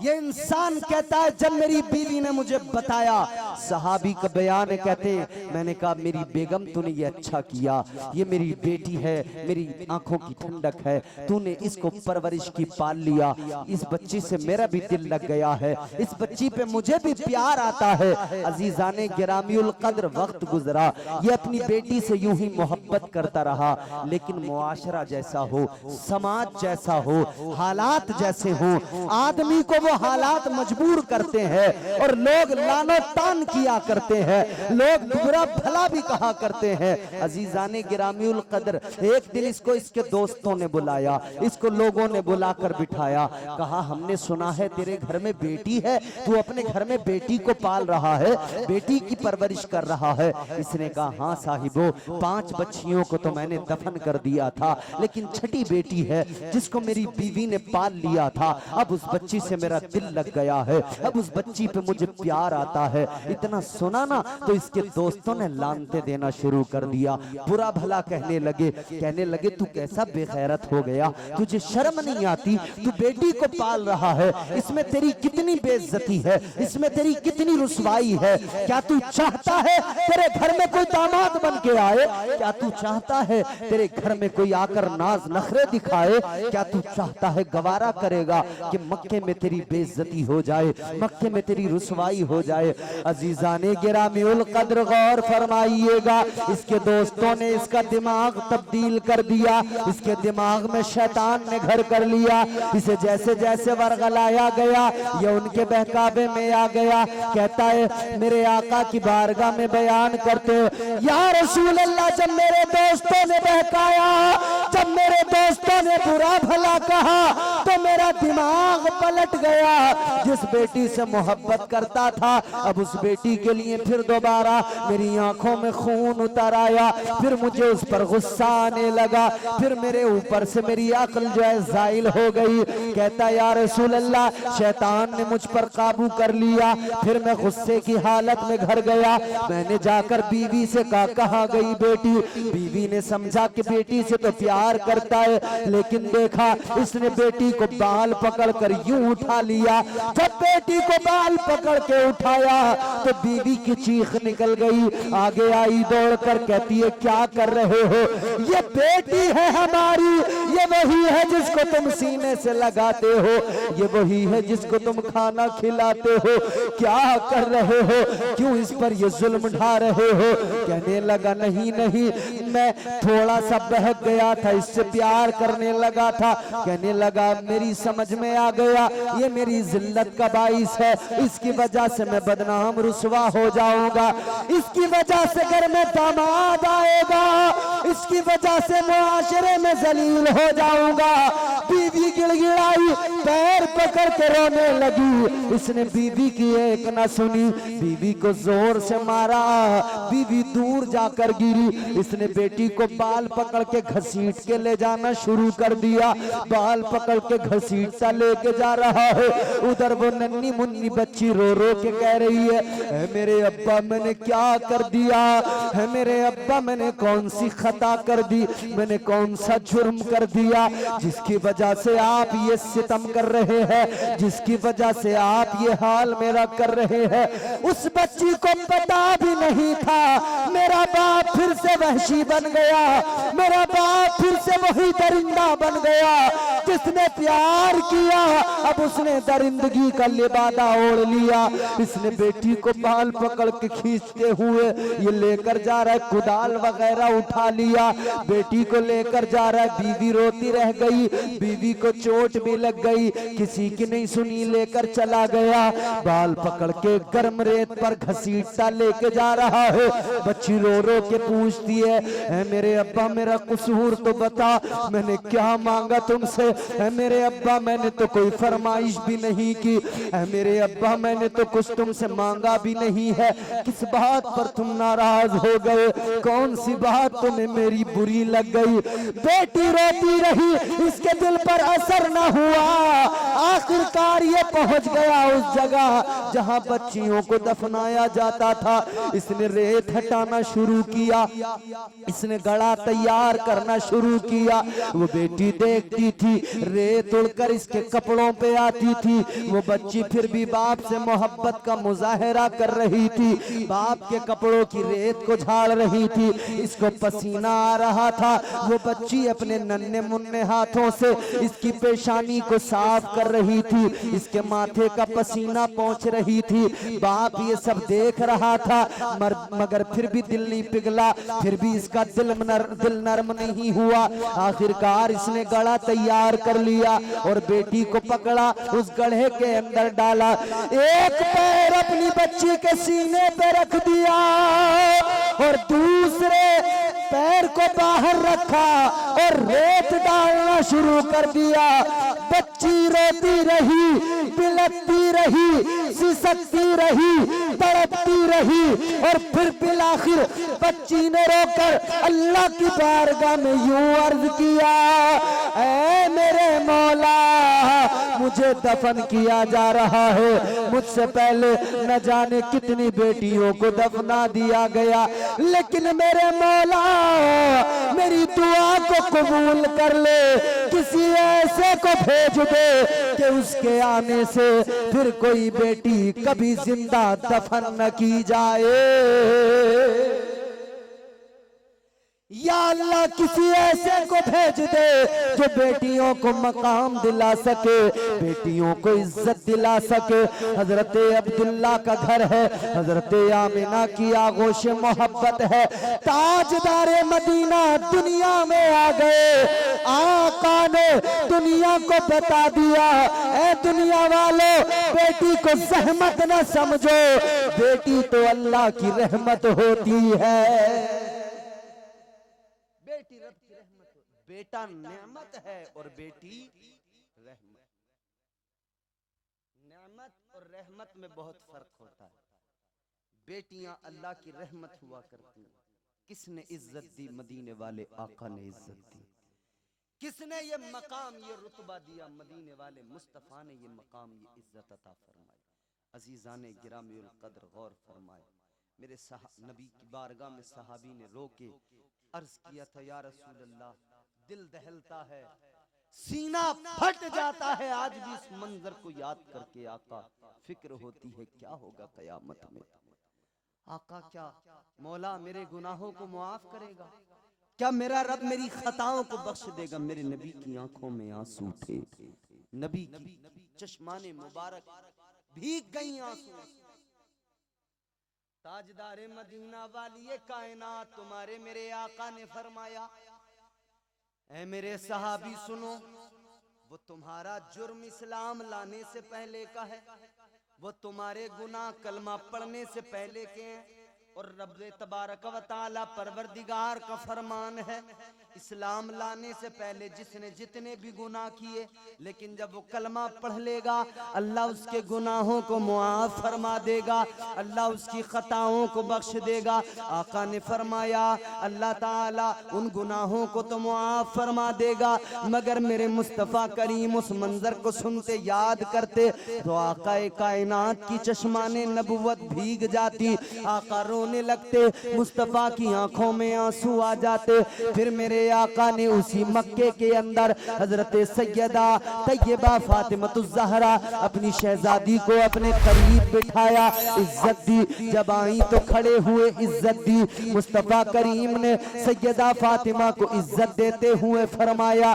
ये इंसान कहता है जब मेरी बीवी ने मुझे बताया, सहाबी का बयान है, कहते मैंने कहा मेरी बेगम तूने ये अच्छा किया, ये मेरी बेटी है, मेरी आंखों की ठंडक है, तूने इसको परवरिश की पाल लिया, इस बच्ची से मेरा भी दिल लग गया है, इस बच्ची पे मुझे भी प्यार आता है। अजीजाने गिरामियुल कद्र, वक्त गुजर
गुजरा, ये अपनी बेटी से यूं ही मोहब्बत करता रहा, लेकिन मुआशरा जैसा हो, समाज जैसा हो, हालात जैसे हो, आदमी को वो हालात मजबूर करते हैं और लोग लानो तान किया करते हैं, लोग बुरा भला भी कहा करते हैं। अजीजाने गिरामीउल कदर, एक दिन इसको इसके दोस्तों ने बुलाया, इसको लोगों ने बुलाकर बिठाया, कहा हमने सुना है तेरे घर में बेटी है, तू अपने घर में बेटी को पाल रहा है, बेटी की परवरिश कर रहा है। इसने कहा हाँ साहिबो, 5 बच्चियों को तो मैंने दफन कर दिया था, लेकिन छठी बेटी है जिसको मेरी बीवी ने पाल लिया था, अब उस बच्ची से मेरा दिल लग गया है, अब उस बच्ची पे मुझे प्यार आता है। इतना सुना ना तो इसके दोस्तों ने लानते देना शुरू कर दिया, बुरा भला कहने लगे तू कैसा बेगैरत हो गया, तुझे शर्म नहीं आती, तू बेटी को पाल रहा है, इसमें तेरी कितनी बेइज्जती है, इसमें तेरी कितनी रुसवाई है। क्या तू चाहता है तेरे घर में कोई दामाद बन के आए? क्या तू चाहता है तेरे घर में कोई आकर नाज नखरे दिखाए? क्या तू चाहता है, गवारा करेगा कि मक्के में तेरी बेइज्जती हो जाए, मक्के में तेरी रुसवाई हो जाए? अजीजाने गिरामीउल कद्र गौर फरमाइएगा, इसके दोस्तों ने इसका दिमाग तब्दील कर दिया, इसके दिमाग में शैतान ने घर कर लिया। इसे जैसे जैसे वर्गलाया गया ये उनके बहकावे में आ गया, कहता है मेरे आका की बारगाह में बयान करते, या रसूल अल्लाह, जब मेरे दोस्तों ने बहकाया, जब मेरे दोस्तों ने बुरा भला कहा तो मेरा दिमाग पलट गया। जिस बेटी से मोहब्बत करता था, अब उस बेटी के लिए फिर दोबारा मेरी आंखों में खून उतर आया, फिर मुझे उस पर गुस्सा आने लगा, फिर मेरे ऊपर से मेरी अक्ल जो है जाइल हो गई। कहता या रसूल अल्लाह, शैतान ने मुझ पर काबू कर लिया, फिर मैं गुस्से की हालत में घर गया, मैंने जाकर बीवी से कहा कहाँ गई बेटी? बीवी ने समझा कि बेटी से तो प्यार करता है, लेकिन देखा इसने बेटी को बाल पकड़कर यूं उठा लिया। जब बेटी को बाल पकड़ के उठाया तो बीवी की चीख निकल गई, आगे आई दौड़कर कहती है क्या कर रहे हो? ये बेटी है हमारी, ये वही है जिसको तुम सीने से लगाते हो, ये वही है जिसको तुम खाना खिलाते हो, क्या कर रहे हो? क्यों इस पर ये जुल्म ढा रहे हो? कहने लगा नहीं नहीं, मैं थोड़ा सा बहक गया था, इससे प्यार करने लगा था। कहने लगा मेरी समझ में आ गया, ये मेरी जिल्लत का बाइस है, इसकी वजह से मैं बदनाम रुसवा हो जाऊंगा, इसकी वजह से घर में दामाद आएगा, इसकी वजह से मुआशरे में जलील हो जाऊंगा। बीवी गिड़गिड़ाई, पैर पकड़ के रोने लगी। इसने बीवी की एक न सुनी, बीवी को जोर से मारा, बीवी दूर जाकर गिरी। इसने बेटी को बाल पकड़ के घसीट के ले जाना शुरू कर दिया, बाल पकड़ के घसीटता लेके जा रहा है। उधर वो नन्ही मुन्नी बच्ची रो रो के कह रही है मेरे अब्बा मैंने क्या कर दिया है, मेरे अब्बा मैंने कौन सी खता कर दी, मैंने कौन सा जुर्म कर दिया जिसकी वजह से आप ये सितम कर रहे हैं, जिसकी वजह से आप ये हाल मेरा कर रहे हैं। उस बच्ची को पता भी नहीं था मेरा बाप फिर से वहशी बन गया, मेरा बाप फिर से वही दरिंदा बन गया जिसने प्यार किया, अब उसने दरिंदगी का लिबादा ओढ़ लिया। इसने बेटी को बाल पकड़ के खींचते हुए ये लेकर जा रहा है, कुदाल वगैरह उठा लिया, बेटी को लेकर जा रहा है। बीवी रोती रह गई, बीवी को चोट भी लग गई, किसी की नहीं सुनी, लेकर चला गया। बाल पकड़ के गर्म रेत पर घसीटता लेके जा रहा है। बच्ची रो रो के पूछती है मेरे अब्बा मेरा कसूर तो बता, मैंने क्या मांगा तुमसे? मेरे अब्बा मैंने तो कोई फरमाइश भी नहीं की, मेरे अब्बा मैंने तो कुछ तुमसे मांगा भी नहीं है, किस बात पर तुम नाराज हो गए? कौन सी बात तुम्हें मेरी बुरी लग गई? बेटी रोती रही, इसके दिल पर असर न हुआ। आखिरकार ये पहुंच गया उस जगह जहां बच्चियों को दफनाया जाता था। इसने रेत हटाना शुरू किया, इसने गड़ा तैयार करना शुरू किया। वो बेटी देखती थी रेत उड़कर इसके कपड़ों पे आती थी, वो बच्ची फिर भी बाप से मोहब्बत का मुजाहरा कर रही थी, बाप के कपड़ों की रेत को झाड़ रही थी, इसको पसीना आ रहा था, वो बच्ची अपने नन्हे मुन्ने हाथों से इसकी पेशानी को साफ कर रही थी, इसके माथे का पसीना पहुंच रही थी। बाप ये सब देख रहा था, मगर फिर भी दिल नहीं पिघला, फिर भी इसका दिल नरम नहीं हुआ। आखिरकार इसने गड़ा तैयार कर लिया और बेटी को पकड़ा, उस गड्ढे के अंदर डाला, एक पैर अपनी बच्ची के सीने पे रख दिया और दूसरे पैर को बाहर रखा और रेत डालना शुरू कर दिया। बच्ची रोती रही, बिलखती रही, सिसकती रही, तड़पती रही और फिर बिलाखिर बच्ची ने रोकर अल्लाह की बारगाह में यूं अर्ज किया, ऐ मेरे मौला, मुझे दफन किया जा रहा है, मुझसे पहले न जाने कितनी बेटियों को दफना दिया गया, लेकिन मेरे मौला मेरी दुआ को कबूल कर ले, किसी ऐसे को भेज दे कि उसके आने से फिर कोई बेटी कभी जिंदा दफन न की जाए। या अल्लाह किसी ऐसे को भेज दे जो बेटियों को मकाम दिला सके, बेटियों को इज्जत दिला सके। हजरत अब्दुल्ला का घर है, हजरत आमिना की आगोश मोहब्बत है, ताजदारे मदीना दुनिया में आ गए। आका ने दुनिया को बता दिया, ऐ दुनिया वालों, बेटी को सहमत न समझो, बेटी तो अल्लाह की रहमत होती है। बेटी रब की रहमत, बेटा नेमत है और बेटी रहमत। नेमत और रहमत में बहुत फर्क होता है। बेटियां अल्लाह की रहमत हुआ करती हैं। किसने इज्जत दी? मदीने वाले आका ने इज्जत दी। किसने ये मकाम, ये रुतबा दिया? मदीने वाले मुस्तफा ने ये मकाम, ये इज्जत अता फरमाई। अजीजाने गिरामीउल कद्र गौर फरमाए, मेरे नबी की बारगाह में सहाबी ने रोके अर्ज किया था, या रसूल अल्लाह, दिल दहलता है, सीना फट जाता है आज भी इस मंजर को याद करके। आका, फिक्र होती है क्या होगा कयामत में। आका, क्या मौला मेरे गुनाहों को मुआफ करेगा? क्या मेरा रब मेरी खताओं को बख्श देगा? मेरे नबी की आंखों में आंसू थे, नबी की चश्माने मुबारक भीग गई आंसू। ताजदारे मदीना वाली कायनात, तुम्हारे मेरे आका ने फरमाया, ऐ मेरे सहाबी सुनो, वो तुम्हारा जुर्म इस्लाम लाने से पहले का है, वो तुम्हारे गुनाह कलमा पढ़ने से पहले के हैं, और रब तबारक व तआला परवरदिगार का फरमान है, इस्लाम लाने से पहले जिसने जितने भी गुनाह किए, लेकिन जब वो कलमा पढ़ लेगा अल्लाह उसके गुनाहों को मुआफ फरमा देगा, अल्लाह उसकी खताओं को बख्श देगा। आका ने फरमाया, अल्लाह ताला उन गुनाहों को तो मुआफ फरमा देगा, मगर मेरे मुस्तफ़ा करीम उस मंजर को सुनते याद करते तो आका कायनात की चश्माने नबुवत भीग जाती, आका रोने लगते, मुस्तफ़ा की आंखों में आंसू आ जाते। फिर मेरे आका ने उसी मक्के के अंदर हजरत सैयदा तैयबा फातिमतुज़ ज़हरा अपनी शहजादी को अपने करीब बिठाया, इज्जत दी। जब आई तो खड़े हुए, इज्जत दी। मुस्तफ़ा करीम ने सैयदा फातिमा को इज्जत देते हुए फरमाया,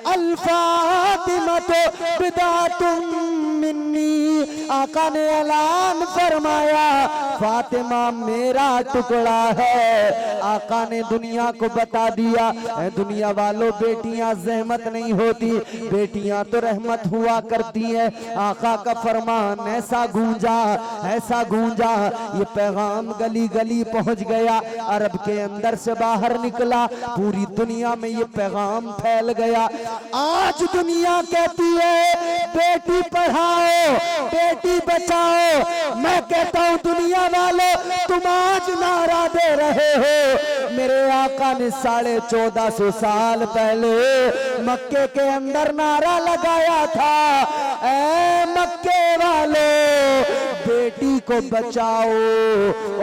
अल फातिमतु बिदातुम मिन्नी। आका ने ऐलान फरमाया, फातिमा मेरा टुकड़ा है। आका ने दुनिया को बता दिया, दुनिया वालों, बेटियां जहमत नहीं होती, बेटियां तो रहमत हुआ करती है। आका का फरमान ऐसा गूंजा, ऐसा गूंजा, ये पैगाम गली गली पहुंच गया, अरब के अंदर से बाहर निकला, पूरी दुनिया में ये पैगाम फैल गया। आज दुनिया कहती है बेटी पढ़ाओ, बेटी बचाओ। मैं कहता हूं दुनिया वालों, तुम आज नारा दे रहे हो, मेरे आका ने 1450 साल पहले मक्के के अंदर नारा लगाया था, ऐ मक्के वालों बेटी को बचाओ,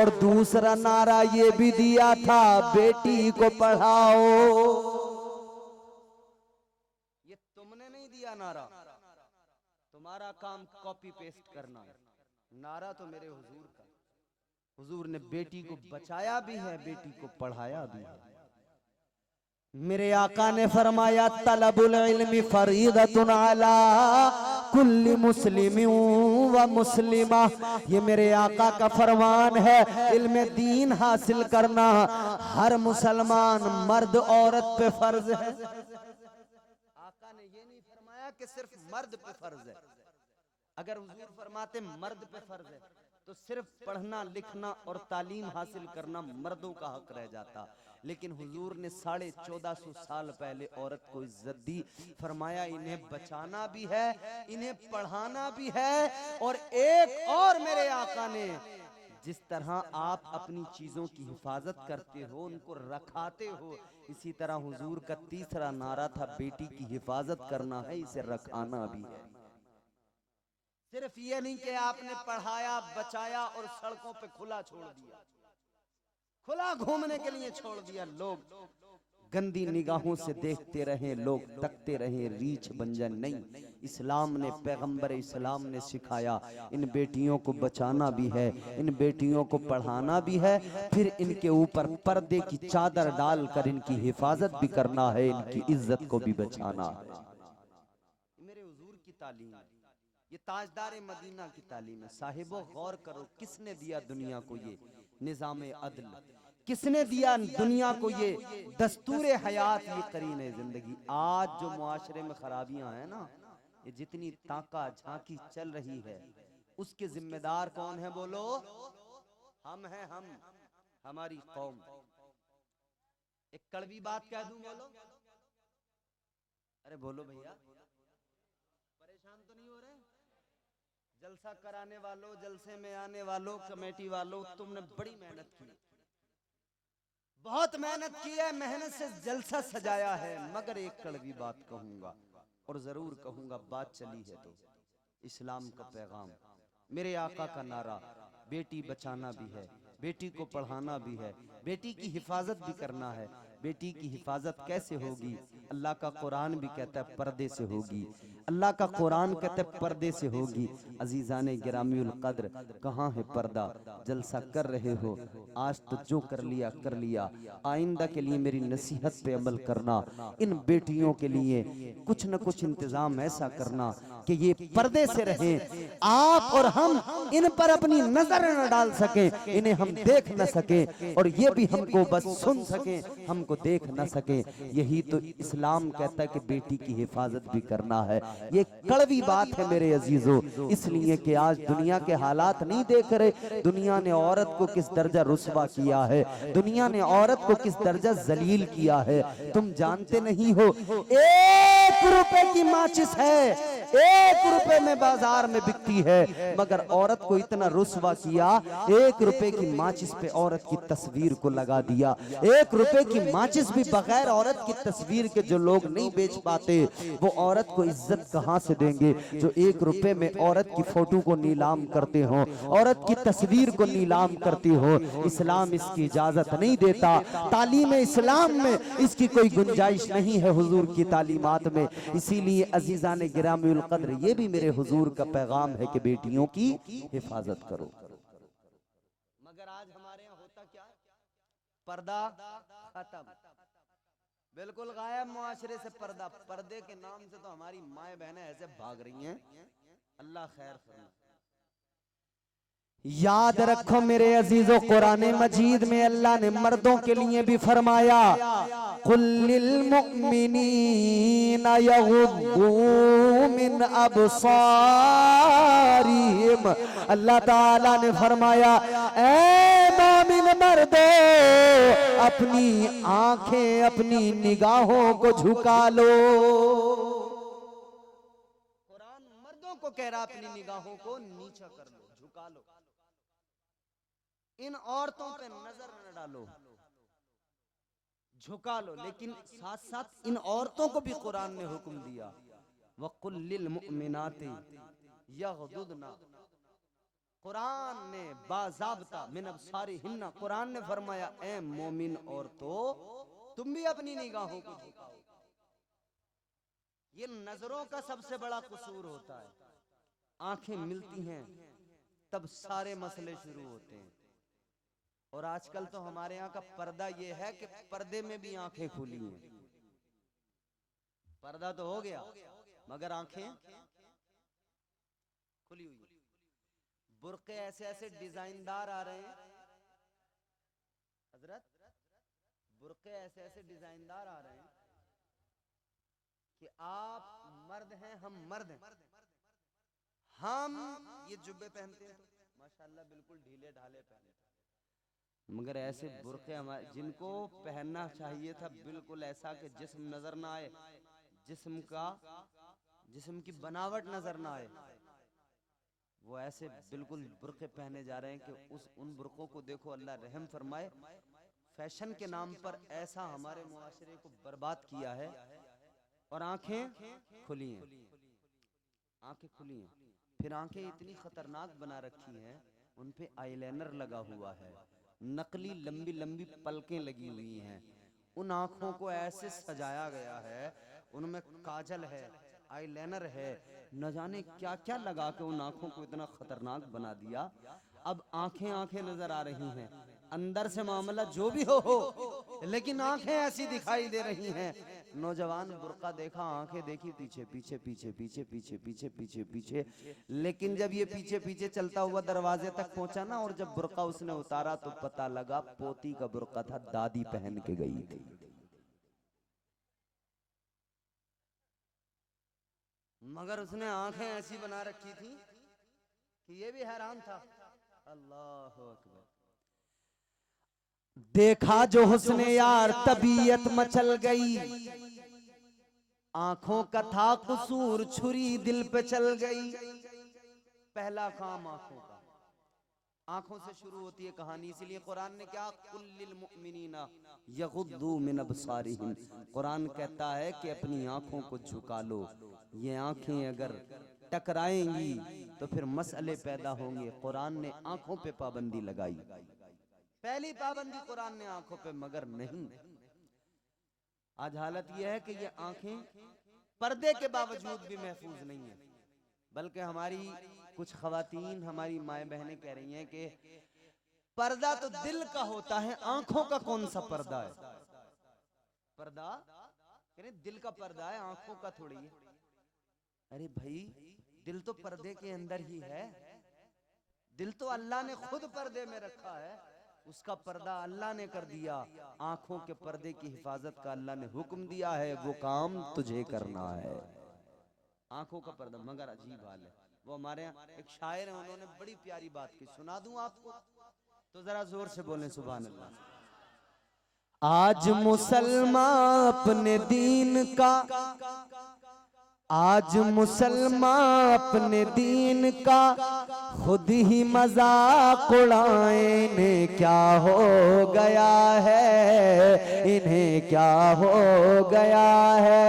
और दूसरा नारा ये भी दिया था, बेटी को पढ़ाओ। ये तुमने नहीं दिया नारा,
हमारा काम कॉपी पेस्ट करना है। नारा तो मेरे हुजूर का। हुजूर ने बेटी को बचाया भी है, बेटी को पढ़ाया भी है। मेरे आका ने फरमाया तलबुल इल्मी फरीदतुन अला कुल्ली मुस्लिमिन व मुस्लिमा। ये मेरे आका का फरमान है, इल्म दीन हासिल करना हर मुसलमान मर्द औरत पे फर्ज है। आका ने ये नहीं फरमाया कि सिर्फ मर्द पे फर्ज है। अगर हुजूर फरमाते मर्द पे फर्ज है तो सिर्फ पढ़ना लिखना और तालीम हासिल करना मर्दों का हक रह जाता। लेकिन हुजूर ने 1450 साल पहले औरत को इज्जत दी, फरमाया इन्हें बचाना भी है, इन्हें पढ़ाना भी है। और एक और मेरे आका ने, जिस तरह आप अपनी चीजों की हिफाजत करते हो, उनको रखाते हो, इसी तरह हुजूर का तीसरा नारा था बेटी की हिफाजत करना है, इसे रखाना भी है। सिर्फ ये नहीं कि आपने पढ़ाया बचाया और सड़कों पे खुला छोड़ दिया, खुला घूमने के लिए छोड़ दिया। लोग गंदी निगाहों से देखते रहे, लोग तकते रहे, रीछ बंजन नहीं। इस्लाम ने, पैगंबर इस्लाम ने सिखाया इन बेटियों को बचाना भी है, इन बेटियों को पढ़ाना भी है, फिर इनके ऊपर पर्दे की चादर डालकर इनकी हिफाजत भी करना है, इनकी इज्जत को भी बचाना है। मेरे हुजूर की तालीम, ये ताजदार मदीना की तालीम है। साहिबो गौर करो, किसने दिया दुनिया को ये निज़ाम अदल, किसने दिया दुनिया को ये दस्तूर हयात, ये करीने जिंदगी। आज जो मुआशरे में खराबियां हैं ना, ये जितनी ताका झांकी चल रही है, उसके जिम्मेदार कौन है बोलो? हम हैं, हम, हमारी कौम। एक कड़वी बात कह दूं, बोलो? अरे बोलो भैया, परेशान तो नहीं हो रहे? जलसा कराने वालों, जलसे में आने वालों, कमेटी वालों, तुमने बड़ी मेहनत की, बहुत मेहनत की है, मेहनत से जलसा सजाया है। मगर एक कड़वी बात कहूंगा, और जरूर कहूंगा, बात चली है तो इस्लाम का पैगाम, मेरे आका का नारा, बेटी बचाना भी है, बेटी को पढ़ाना भी है, बेटी की हिफाजत भी करना है। बेटी की हिफाजत कैसे होगी? अल्लाह का कुरान भी कहता है पर्दे से होगी। अल्लाह का कुरान कहता है पर्दे से होगी। अजीजाने गिरामीउल कद्र, कहाँ है पर्दा? जलसा कर रहे हो, आज तो जो कर लिया कर लिया। आइंदा के लिए मेरी नसीहत पे अमल करना, इन बेटियों के लिए कुछ न कुछ इंतजाम ऐसा करना कि ये पर्दे से रहें, आप और हम इन पर अपनी नजर न डाल सकें, इन्हें हम देख न सकें, और ये भी हमको बस सुन सकें, हमको देख न सकें। यही तो इस्लाम कहता है कि बेटी की हिफाजत भी करना है। ये कड़वी बात है मेरे अजीजों, इसलिए कि आज दुनिया के हालात नहीं देख रहे, दुनिया ने औरत को किस दर्जा रुस्वा किया है, दुनिया ने औरत को किस दर्जा जलील किया है, तुम जानते नहीं हो। 1 रुपए की माचिस है, 1 रुपए में बाजार में बिकती है, मगर औरत को इतना रुस्वा किया, 1 रुपए की माचिस पे औरत की तस्वीर को लगा दिया। 1 रुपए की माचिस भी बगैर औरत की तस्वीर के जो लोग नहीं बेच पाते, वो औरत को इज्जत कहां से देंगे? जो 1 रुपए में औरत की फोटो को नीलाम करते हो, औरत की तस्वीर को नीलाम करते हो, इस्लाम इसकी इजाजत नहीं देता। तालीम इस्लाम में इसकी कोई गुंजाइश नहीं है, हुजूर की तालीमात में। इसीलिए अजीजाने गिरामीउल कद्र, ये भी मेरे हुजूर का पैगाम है कि बेटियों की हिफाजत करो। मगर आज हमारे यहाँ होता क्या है? पर्दा खत्म, बिल्कुल गायब मुआशरे से पर्दा। पर्दे के नाम से तो हमारी माए बहनें ऐसे भाग रही हैं, अल्लाह खैर फरमाए। याद रखो मेरे अजीजों, कुरान मजीद में अल्लाह ने मर्दों के लिए भी फरमाया, कुल्लिल मुमिनीना यगुद्दू मिन अबसारिहिम। अल्लाह ताला ने फरमाया, ऐ मोमिन मर्दो, अपनी आंखें, अपनी निगाहों को झुका लो। कुरान मर्दों को कह रहा अपनी निगाहों को नीचा कर लो, झुका लो, इन औरतों पे नजर न डालो, झुका लो। लेकिन साथ साथ इन औरतों को भी कुरान ने हुक्म दिया, वकुल्लिल मुमिनाति यगदुदना। कुरान ने बाज़ाब्ता मिन अबसारिहिन्ना, कुरान ने फरमाया, ए मोमिन औरतों, तुम भी अपनी निगाहों को झुकाओ। ये नजरों का सबसे बड़ा कसूर होता है। आंखें मिलती हैं तब सारे मसले शुरू होते हैं। और आजकल तो हमारे यहाँ का पर्दा ये है कि पर्दे में भी आंखें खुली हैं। पर्दा तो हो गया मगर आंखें खुली हुई हैं। बुर्के ऐसे ऐसे डिजाइनदार आ रहे हैं हजरत, बुर्के ऐसे ऐसे डिजाइनदार आ रहे हैं कि आप मर्द हैं, हम मर्द हैं, हम ये जुब्बे पहनते हैं तो माशाल्लाह बिल्कुल ढीले ढाले पहनते हैं, मगर ऐसे बुर्के हमारे जिनको पहनना चाहिए था बिल्कुल ऐसा कि जिस्म नजर ना आए, जिस्म की बनावट नजर ना आए, वो ऐसे बिल्कुल बुर्के पहने जा रहे हैं कि उन बुर्कों को देखो, अल्लाह रहम फरमाए। फैशन के नाम पर ऐसा हमारे मुआशरे को बर्बाद किया है। और आंखें खुली हैं, आंखें खुली हैं, फिर आंखें इतनी खतरनाक बना रखी हैं, उन पे आईलाइनर लगा हुआ है, नकली लंबी लंबी पलकें लगी हुई हैं, उन आंखों को ऐसे सजाया गया है, उनमें काजल है, आईलाइनर है, न जाने क्या क्या लगा के उन आंखों को इतना खतरनाक बना दिया। अब आंखें आंखें नजर आ रही हैं, अंदर से मामला जो भी हो लेकिन आंखें ऐसी दिखाई दे रही हैं। नौजवान बुर्का देखा, आंखें देखी, पीछे पीछे पीछे पीछे पीछे पीछे पीछे पीछे, लेकिन जब ये पीछे पीछे चलता हुआ दरवाजे तक पहुंचा ना, और जब बुर्का उसने उतारा तो पता लगा पोती का बुर्का था, दादी पहन के गई थी। मगर उसने आंखें ऐसी बना रखी थी कि ये भी हैरान था। अल्लाह अकबर।
देखा जो हुस्न यार तबीयत मचल गई,
आंखों का था कसूर, छुरी दिल पे चल गई। पहला काम आंखों का, आंखों से शुरू होती है कहानी। इसलिए कुरान ने क्या, कुल्लिल मुमिनीना यगुद्दू मिन अबसारिहिम, कुरान कहता है कि अपनी आंखों को झुका लो। ये आंखें अगर टकराएंगी तो फिर मसले पैदा होंगे। कुरान ने आंखों पे पाबंदी लगाई, पहली पाबंदी कुरान ने आंखों पे, मगर नहीं। आज हालत यह है कि ये आंखें पर्दे के बावजूद भी महफूज नहीं है, बल्कि हमारी कुछ खवातीन, हमारी माए बहनें कह रही हैं कि पर्दा तो दिल का होता है, आंखों का कौन सा पर्दा है? पर्दा दिल का पर्दा है, आंखों का थोड़ी है। अरे भाई, दिल तो पर्दे के अंदर ही है, दिल तो अल्लाह ने खुद पर्दे में रखा है, उसका पर्दा अल्लाह ने कर दिया। आंखों के पर्दे की हिफाजत का अल्लाह ने हुक्म दिया है, वो काम तुझे करना है, आंखों का पर्दा। मगर अजीब हाल है, वो हमारे यहाँ एक शायर है, उन्होंने बड़ी प्यारी बात की, सुना दूं आपको? तो जरा जोर से बोलें सुभान अल्लाह।
आज मुसलमान अपने दीन का, आज मुसलमान अपने दीन का खुद ही मजाक उड़ाए। इन्हें क्या हो गया है, इन्हें क्या हो गया है।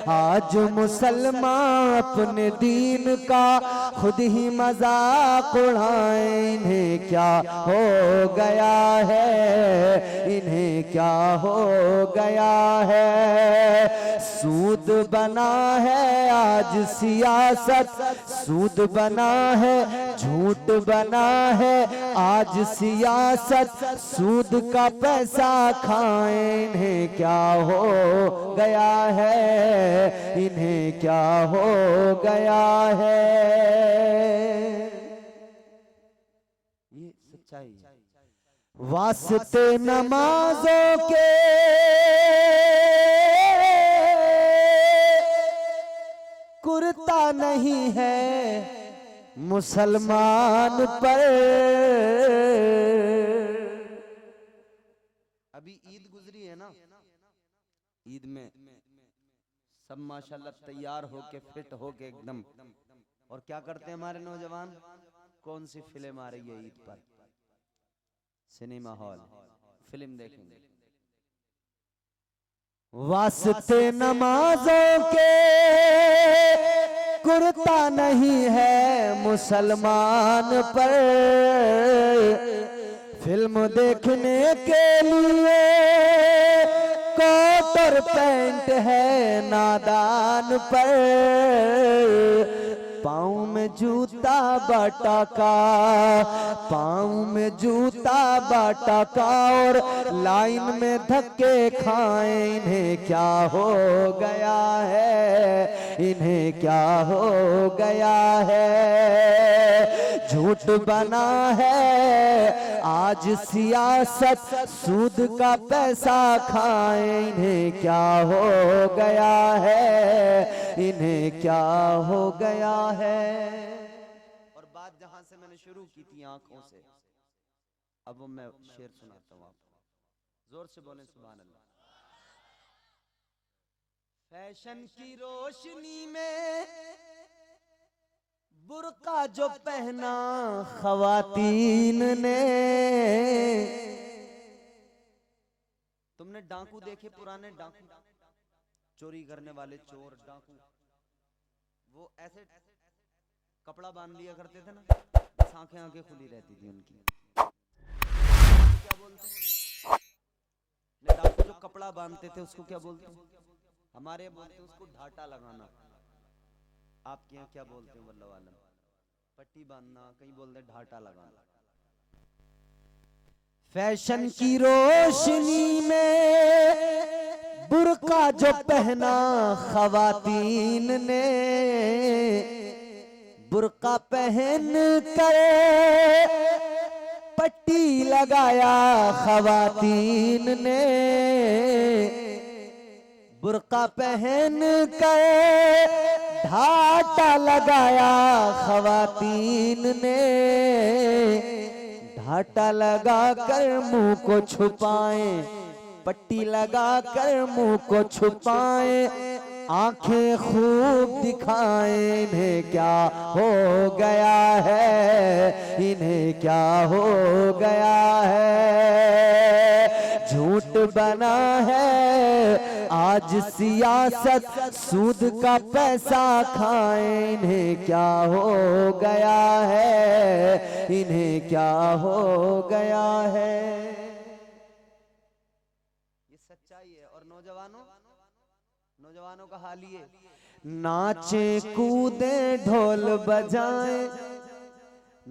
आज मुसलमान अपने दीन का खुद ही मजाक उड़ाए। इन्हें क्या हो गया है, इन्हें क्या हो गया है। सूद बना है आज सियासत, सूद बना है, झूठ बना है आज सियासत, सूद का पैसा खाएं। इन्हें क्या हो गया है, इन्हें क्या हो गया है।
ये सच्चाई है।
वास्ते नमाजों के कुर्ता नहीं है मुसलमान पर।
अभी ईद गुजरी है ना, ईद में सब माशाल्लाह तैयार होके, फिट होके एकदम, और क्या करते हैं हमारे नौजवान? कौन सी फिल्म आ रही है ईद पर? सिनेमा हॉल, फिल्म देखेंगे।
वास्ते नमाजों के कुर्ता नहीं है मुसलमान पर। फिल्म देखने के लिए कोट और पैंट है नादान पर। पाँव में जूता बाटा का, पाँव में जूता बाटा का, और लाइन में धक्के खाए। इन्हें क्या हो गया है, इन्हें क्या हो गया है। झूठ बना है आज सियासत, सूद का पैसा खाए। इन्हें क्या हो गया है, इन्हें क्या हो गया है।
और बात जहां से मैंने शुरू की थी आंखों से, अब वो मैं शेर सुनाता हूँ आपको। जोर से बोले सुभान अल्लाह। फैशन की रोशनी में
बुर्का जो पहना खवातीन ने।
तुमने डाकू देखे, पुराने डाकू, चोरी करने वाले चोर डाकू, वो ऐसे कपड़ा बांध लिया करते थे ना, बस आंखें आंखें खुली रहती थी उनकी। क्या बोलते हैं डाकू जो कपड़ा बांधते थे उसको क्या बोलते हैं? हमारे बोलते हैं उसको ढाटा लगाना। आपके यहाँ क्या बोलते हैं? वल्लाह आलम। पट्टी बांधना, कहीं बोलते हैं ढाटा लगाना।
फैशन की रोशनी में बुर्का जो पहना खवातीन ने, बुर्का पहन कर पट्टी लगाया खवातीन ने, बुर्का पहन कर ढाटा लगाया खवातीन ने। ढाटा लगा कर मुंह को छुपाए, पट्टी लगा कर मुंह को छुपाए, आंखें खूब दिखाए। इन्हें क्या हो गया है, इन्हें क्या हो गया है। झूठ बना है आज सियासत, सूद का पैसा खाए। इन्हें क्या हो गया है, इन्हें क्या हो गया है।
ये सच्चाई है। और नौजवानों का हाल ये,
नाचे कूदे ढोल बजाए,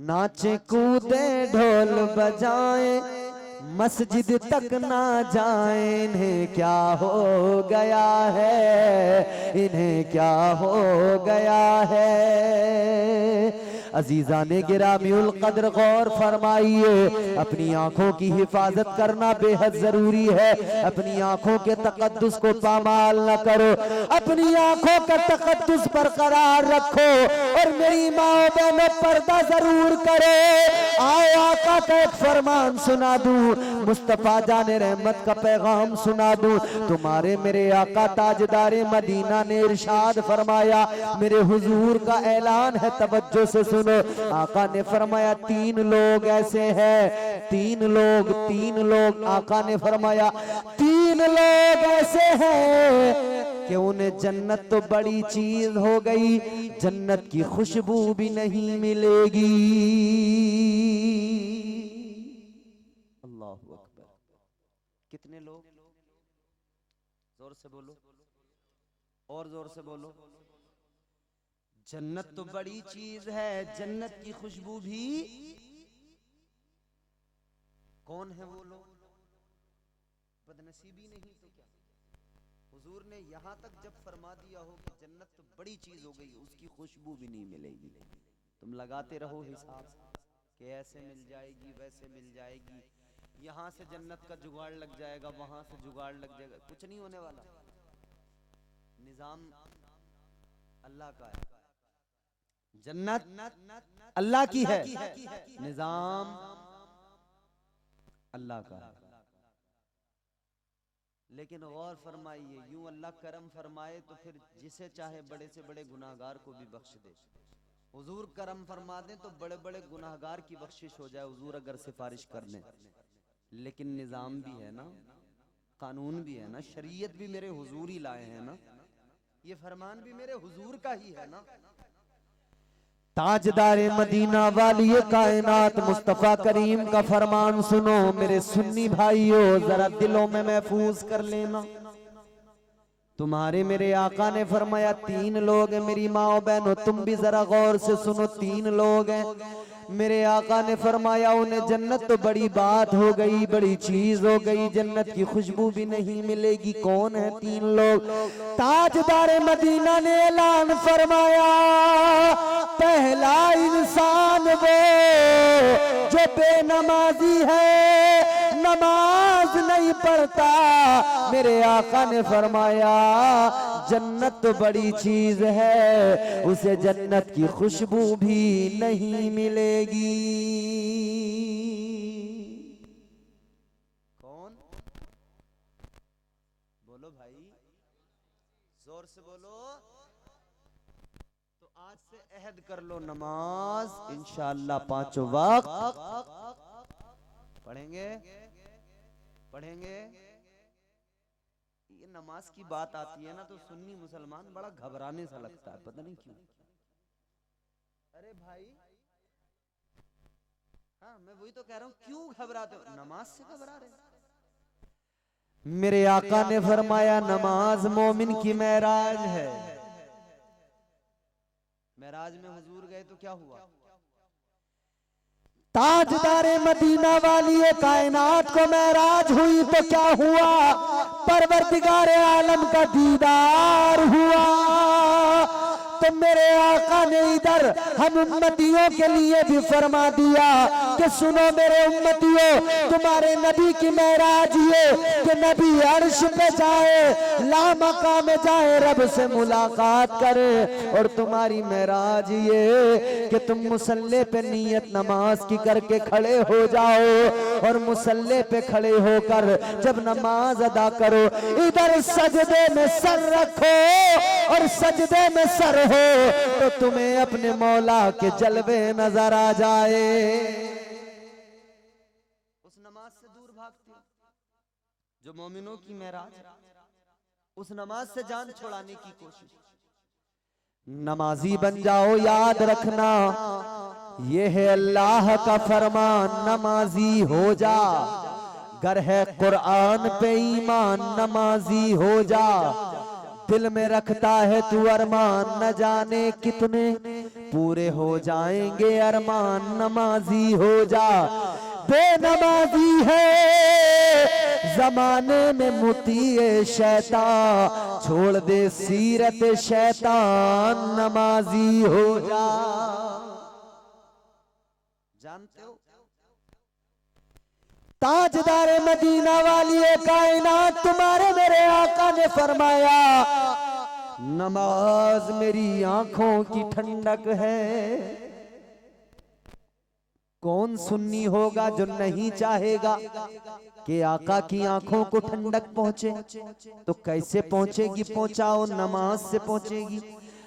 नाचे कूदे ढोल बजाए, मस्जिद तक ना जाए। इन्हें क्या हो गया है, इन्हें क्या हो गया है। अजीजाने गिरामीउल कद्र गौर फरमाइए, अपनी आंखों की हिफाजत करना बेहद जरूरी है। अपनी आंखों के तकद्दुस को पामाल न करो, अपनी आंखों का तकद्दुस बरकरार रखो। और मेरी माँ बहनों, पर्दा जरूर करो। आओ आका का एक फरमान सुना दूं, मुस्तफा जाने रहमत का पैगाम सुना दूं। तुम्हारे मेरे आका ताजदारे मदीना ने इरशाद फरमाया, मेरे हुजूर का ऐलान है, तवज्जो से सुनो। आका ने फरमाया तीन लोग ऐसे हैं, तीन लोग आका ने फरमाया तीन लोग ऐसे हैं कि उन्हें जन्नत तो बड़ी चीज हो गई, जन्नत की खुशबू भी नहीं मिलेगी।
अल्लाहु अकबर। कितने लोग? जोर से बोलो, और जोर से बोलो। जन्नत तो बड़ी चीज है, जन्नत की खुशबू भी। कौन है वो लोग? बदनसीबी नहीं तो क्या? हुजूर ने यहां तक जब फरमा दिया हो कि जन्नत तो बड़ी चीज हो गई, उसकी खुशबू भी नहीं मिलेगी। तुम लगाते रहो हिसाब कि ऐसे मिल जाएगी, वैसे मिल जाएगी, यहां से जन्नत का जुगाड़ लग जाएगा, वहां से जुगाड़ लग जाएगा, कुछ नहीं होने वाला। निजाम अल्लाह का है, जन्नत अल्लाह की है, निजाम अल्लाह का है। लेकिन गौर फरमाइए, यूं अल्लाह करम फरमाए तो फिर जिसे चाहे बड़े से बड़े गुनाहगार को भी बख्श दे। हुजूर करम फरमा दें तो बड़े बड़े गुनाहगार की बख्शिश हो जाए, हुजूर अगर सिफारिश कर दें। लेकिन निजाम भी है ना, कानून भी है ना, शरीयत भी मेरे हुजूर ही लाए हैं ना, ये फरमान भी मेरे हुजूर का ही है ना।
ताजदारे मदीना वाली कायनात मुस्तफा करीम का फरमान सुनो मेरे सुन्नी भाइयों, जरा दिलों में महफूज कर लेना।
तुम्हारे मेरे आका ने फरमाया 3 लोग हैं। मेरी माओ बहनों तुम भी जरा गौर से सुनो, 3 लोग हैं। मेरे आका ने फरमाया उन्हें जन्नत तो बड़ी बात हो गई, बड़ी चीज हो गई, जन्नत की खुशबू भी नहीं मिलेगी। कौन है 3 लोग? ताजदार मदीना ने ऐलान फरमाया, पहला इंसान वो जो बेनमाजी है, नमाज नहीं पढ़ता। मेरे आका ने फरमाया जन्नत तो बड़ी चीज है, उसे जन्नत की खुशबू भी नहीं मिलेगी। कौन? बोलो भाई, जोर से बोलो। तो आज से अहद कर लो, नमाज इंशाअल्लाह 5 वक्त पढ़ेंगे पढ़ेंगे। ये नमाज की बात आती है ना तो सुन्नी मुसलमान बड़ा घबराने सा लगता है, पता नहीं क्यों। अरे भाई, हाँ मैं वही तो कह रहा हूं, क्यों घबराते हो? नमाज से घबरा रहे। मेरे आका ने फरमाया नमाज मोमिन की मेराज है। मेराज में हुजूर गए तो क्या हुआ?
ताजदारे मदीना वाली कायनात को मेराज हुई तो क्या हुआ? परवरदिगारे आलम का दीदार हुआ। तो मेरे आका ने इधर हम उम्मतियों के लिए भी फरमा दिया कि सुनो मेरे उम्मतियों, तुम्हारे नबी की मेराज ये कि नबी अर्श पे जाए, लामका में जाए, रब से मुलाकात करे। और तुम्हारी मेराज ये कि तुम मुसल्ले पे नियत नमाज की करके खड़े हो जाओ और मुसल्ले पे खड़े होकर जब नमाज अदा करो, इधर सजदे में सर रखो और सजदे में सर हो तो तुम्हें अपने मौला के जलवे नजर आ जाए। उस नमाज से दूर भागते जो मोमिनों की मेराज, उस नमाज से जान छुड़ाने की कोशिश। नमाजी बन जाओ, याद रखना ये है अल्लाह का फरमान, नमाजी हो जा। गर है कुरान पे ईमान, नमाजी हो जा। दिल में रखता है तू अरमान, न जाने कितने पूरे हो जाएंगे अरमान, नमाजी हो जा। बेनमाजी है जमाने में मुतीए शैतान, छोड़ दे सीरत शैतान, नमाजी हो जा। जानते हो ताजदारे मदीना वाली कायनात तुम्हारे मेरे आका ने फरमाया नमाज मेरी आंखों की ठंडक है। कौन सुन्नी होगा जो नहीं चाहेगा कि आका की आंखों को ठंडक पहुंचे? तो कैसे पहुंचेगी? पहुंचाओ, नमाज से पहुंचेगी।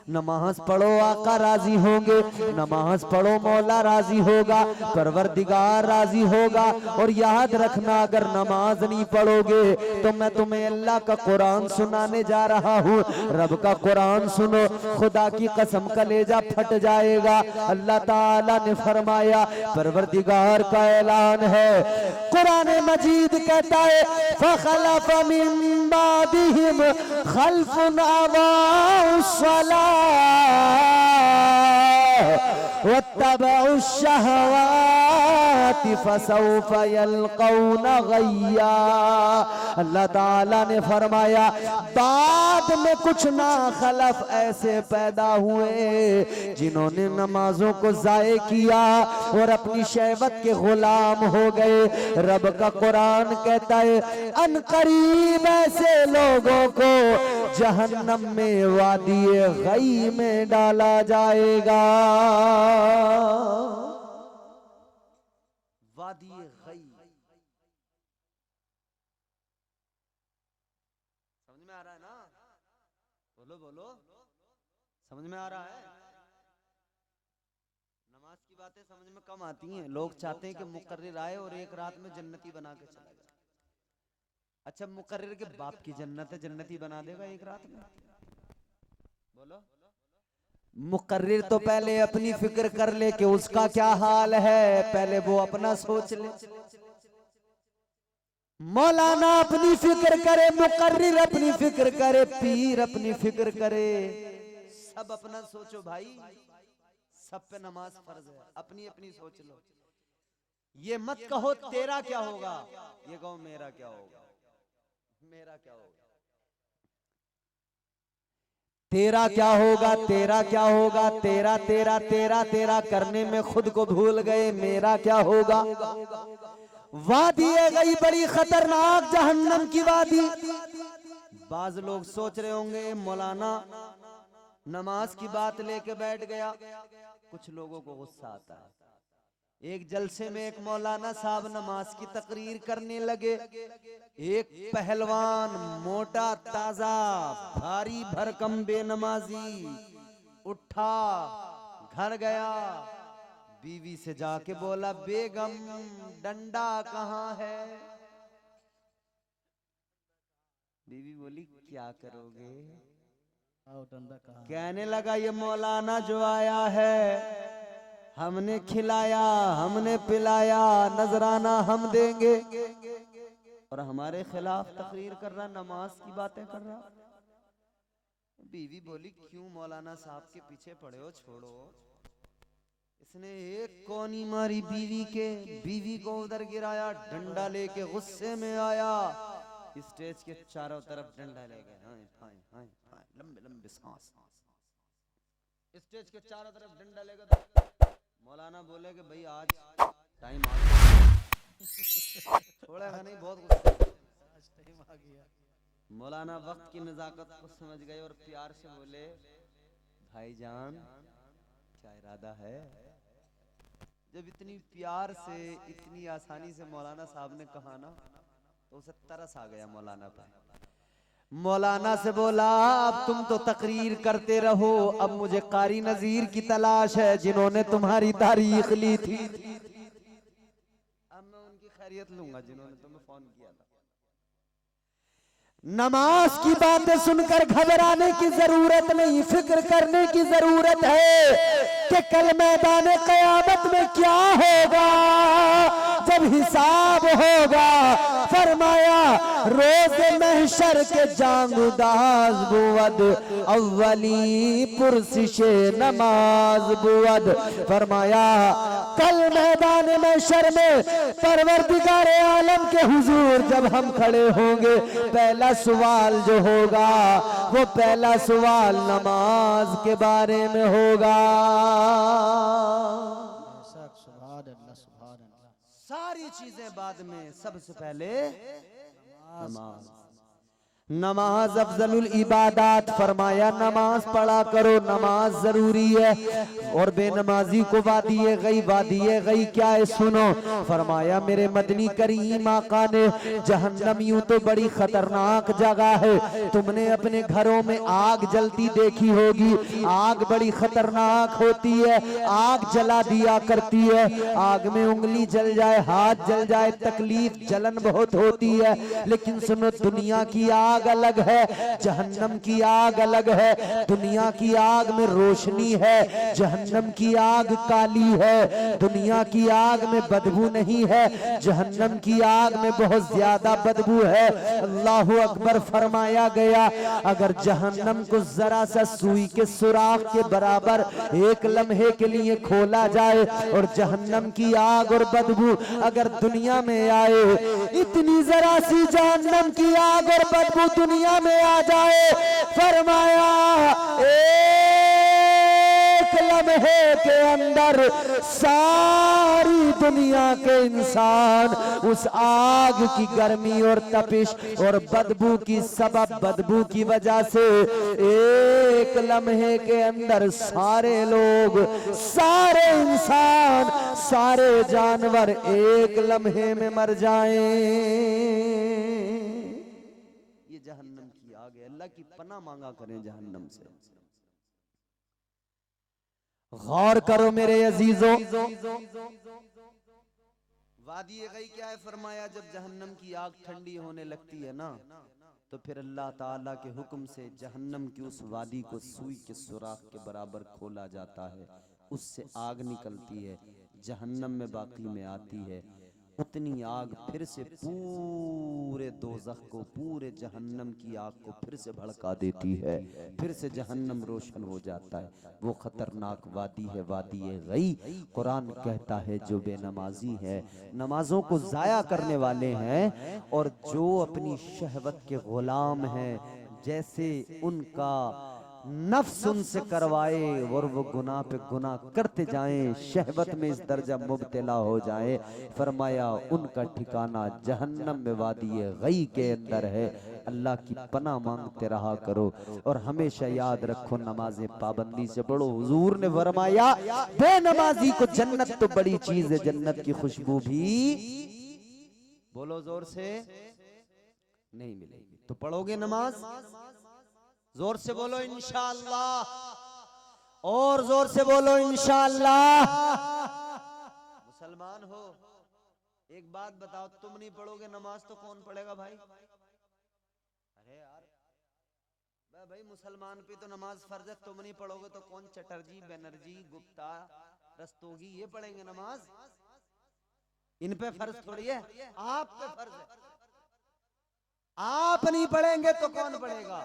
नमाज पढ़ो, आका राजी होंगे। नमाज पढ़ो, मौला राजी होगा, परवरदिगार राजी होगा। और याद रखना, अगर नमाज नहीं पढ़ोगे तो मैं तुम्हें अल्लाह का कुरान सुनाने जा रहा हूँ। रब का कुरान सुनो, खुदा की कसम कलेजा फट जाएगा। अल्लाह ताला ने फरमाया, परवरदिगार का ऐलान है, कुरान मजीद कहता है, फखलफ मिन बादिहिम खल्फुन अदाउस्सलाह वत्तबउ शहवाति फसौफ यल्कौन गय्या। अल्लाह ताला ने फरमाया, बाद में कुछ ना खलफ ऐसे पैदा हुए जिन्होंने नमाजों को जाये किया और अपनी शहवत के गुलाम हो गए। रब का कुरान कहता है, अनकरीब ऐसे लोगों को जहन्नम में वादिए गई में डाला जाएगा। वादिए गई, समझ में आ रहा है ना? बोलो बोलो, समझ में आ रहा है? नमाज की बातें समझ में कम आती हैं। लोग चाहते हैं कि मुकर्रिर आए और एक रात में जन्नती बना के चला जाए। अच्छा, मुकर्रिर के बाप की जन्नत है, जन्नती बना देगा एक रात में? बोलो। मुकर्रिर तो पहले अपनी फिक्र कर ले कि उसका क्या हाल है, पहले वो अपना सोच ले। मौलाना अपनी फिक्र करे, मुकर्रिर अपनी फिक्र करे, पीर अपनी फिक्र करे।
सब अपना सोचो भाई, सब पे नमाज फर्ज है, अपनी अपनी सोच लो। ये मत कहो तेरा क्या होगा, ये कहो मेरा क्या होगा, मेरा क्या होगा।
तेरा क्या होगा, तेरा क्या होगा, तेरा तेरा तेरा तेरा करने में खुद को भूल गए, मेरा क्या होगा। वादी है गई बड़ी खतरनाक, जहन्नम की वादी।
बाज लोग सोच रहे होंगे मौलाना नमाज की बात लेके बैठ गया। कुछ लोगों को गुस्सा आता है। एक जलसे में एक मौलाना साहब नमाज की तकरीर करने लगे। एक पहलवान मोटा ताजा भारी भरकम बेनमाजी उठा, घर गया, बीवी से जाके बोला, बेगम डंडा कहाँ है। बीवी बोली, क्या करोगे।
आओ डंडा कहाँ है?
कहने लगा, ये मौलाना जो आया है, हमने खिलाया, हमने पिलाया, नजराना हम देंगे, और हमारे खिलाफ तकरीर कर रहा, नमाज की बातें कर रहा। बीवी बोली, क्यों मौलाना साहब के पीछे पड़े हो, छोड़ो। इसने एक कोनी मारी बीवी के, बीवी को उधर गिराया, डंडा लेके गुस्से में आया, स्टेज के चारों तरफ डंडा ले गए, हाय हाय हाय हाय, लंबे लंबे सांस, स्टेज के चारों तरफ डंडा ले गए। मौलाना बोले कि भाई आज टाइम आ गया, छोड़ेगा नहीं, बहुत गुस्सा।
आज टाइम आ गया।
मौलाना वक्त की नजाकत को समझ गए और प्यार से बोले, भाईजान क्या इरादा है। जब इतनी प्यार से इतनी आसानी से मौलाना साहब ने कहा ना, तो उसे तरस आ गया मौलाना पर। मौलाना से बोला, अब तुम तो तकरीर करते रहो, अब मुझे कारी नजीर की तलाश है, जिन्होंने तुम्हारी तारीख ली थी। अब मैं उनकी खैरियत लूंगा जिन्होंने तुम्हें फोन किया था।
नमाज की बातें सुनकर घबराने की जरूरत नहीं, फिक्र करने की जरूरत है कि कल मैदान क़यामत में क्या होगा, जब हिसाब होगा। फरमाया, रोज महशर के जांगुदाज बुवद, अव्वली पुरसिशे नमाज बुवद। फरमाया, कल मैदान महशर में परवरदिगार आलम के हुजूर जब हम खड़े होंगे, पहला सवाल जो होगा, वो पहला सवाल नमाज के बारे में होगा।
सुभान अल्लाह, सुभान अल्लाह।
सारी चीजें बाद में, सबसे पहले नमाज। नमाज अफजलुल इबादात। फरमाया, नमाज पढ़ा करो, नमाज जरूरी है। और बेनमाजी को वादिए गई, वादिए गई क्या है सुनो। फरमाया, मेरे मदनी करीम आका ने, जहन्नम यूं तो बड़ी खतरनाक जगह है, तुमने अपने घरों में आग जलती देखी होगी। आग बड़ी खतरनाक होती है, आग जला दिया करती है। आग में उंगली जल जाए, हाथ जल जाए, तकलीफ जलन बहुत होती है। लेकिन सुनो, दुनिया की आग अलग है, जहन्नम की आग अलग है। दुनिया की आग में रोशनी है, जहन्नम की आग काली है। दुनिया की आग में बदबू नहीं है, जहन्नम की आग में बहुत ज्यादा बदबू है। अल्लाह अकबर। फरमाया गया, अगर जहन्नम को जरा सा सुई के सुराख के बराबर एक लम्हे के लिए खोला जाए, और जहन्नम की आग और बदबू अगर दुनिया में आए, इतनी जरा सी जहन्नम की आग और बदबू दुनिया में आ जाए, फरमाया एक लम्हे के अंदर सारी दुनिया के इंसान उस आग की गर्मी और तपिश और बदबू की सबब, बदबू की वजह से एक लम्हे के अंदर सारे लोग, सारे इंसान, सारे जानवर एक लम्हे में मर जाएं। जहन्नम की आग है, अल्लाह की पनाह मांगा करें जहन्नम से। गौर करो मेरे अजीजों, वादी गई क्या है। फरमाया, जब जहन्नम की आग ठंडी होने लगती है ना, तो फिर अल्लाह ताला के हुक्म से जहन्नम की उस वादी को सुई के सुराख के बराबर खोला जाता है, उससे आग निकलती है, जहन्नम में बाकी में आती है। उतनी आग फिर से पूरे दोज़ख को, पूरे जहन्नम की आग को फिर से भड़का देती है, फिर से जहन्नम रोशन हो जाता है। वो खतरनाक वादी है, वादी गई। कुरान कहता है जो बेनमाजी है, नमाजों को जाया करने वाले हैं, और जो अपनी शहवत के गुलाम हैं, जैसे उनका नफ्स उनसे करवाए और वो गुनाह पे गुनाह करते जाएं, शहवत में इस दर्जा मुब्तला हो जाए, फरमाया उनका ठिकाना जहन्नम में वादी गई के अंदर है। अल्लाह की पनाह मांगते रहा करो और हमेशा याद रखो नमाजें पाबंदी से पढ़ो। हुजूर ने फरमाया बेनमाजी को जन्नत तो बड़ी चीज है, जन्नत की खुशबू भी, बोलो जोर से, नहीं मिलेगी। तो पढ़ोगे नमाज, जोर से बोलो इंशाअल्लाह, और जोर से बोलो इंशाअल्लाह। मुसलमान हो, एक बात बताओ, तुम नहीं पढ़ोगे नमाज तो कौन पढ़ेगा भाई? अरे यार भाई, मुसलमान पे तो नमाज फर्ज है, तुम नहीं पढ़ोगे तो कौन? चटर्जी, बनर्जी, गुप्ता, रस्तोगी ये पढ़ेंगे नमाज? इन पे फर्ज थोड़ी है, आप पे फर्ज है। आप नहीं पढ़ेंगे तो कौन पढ़ेगा?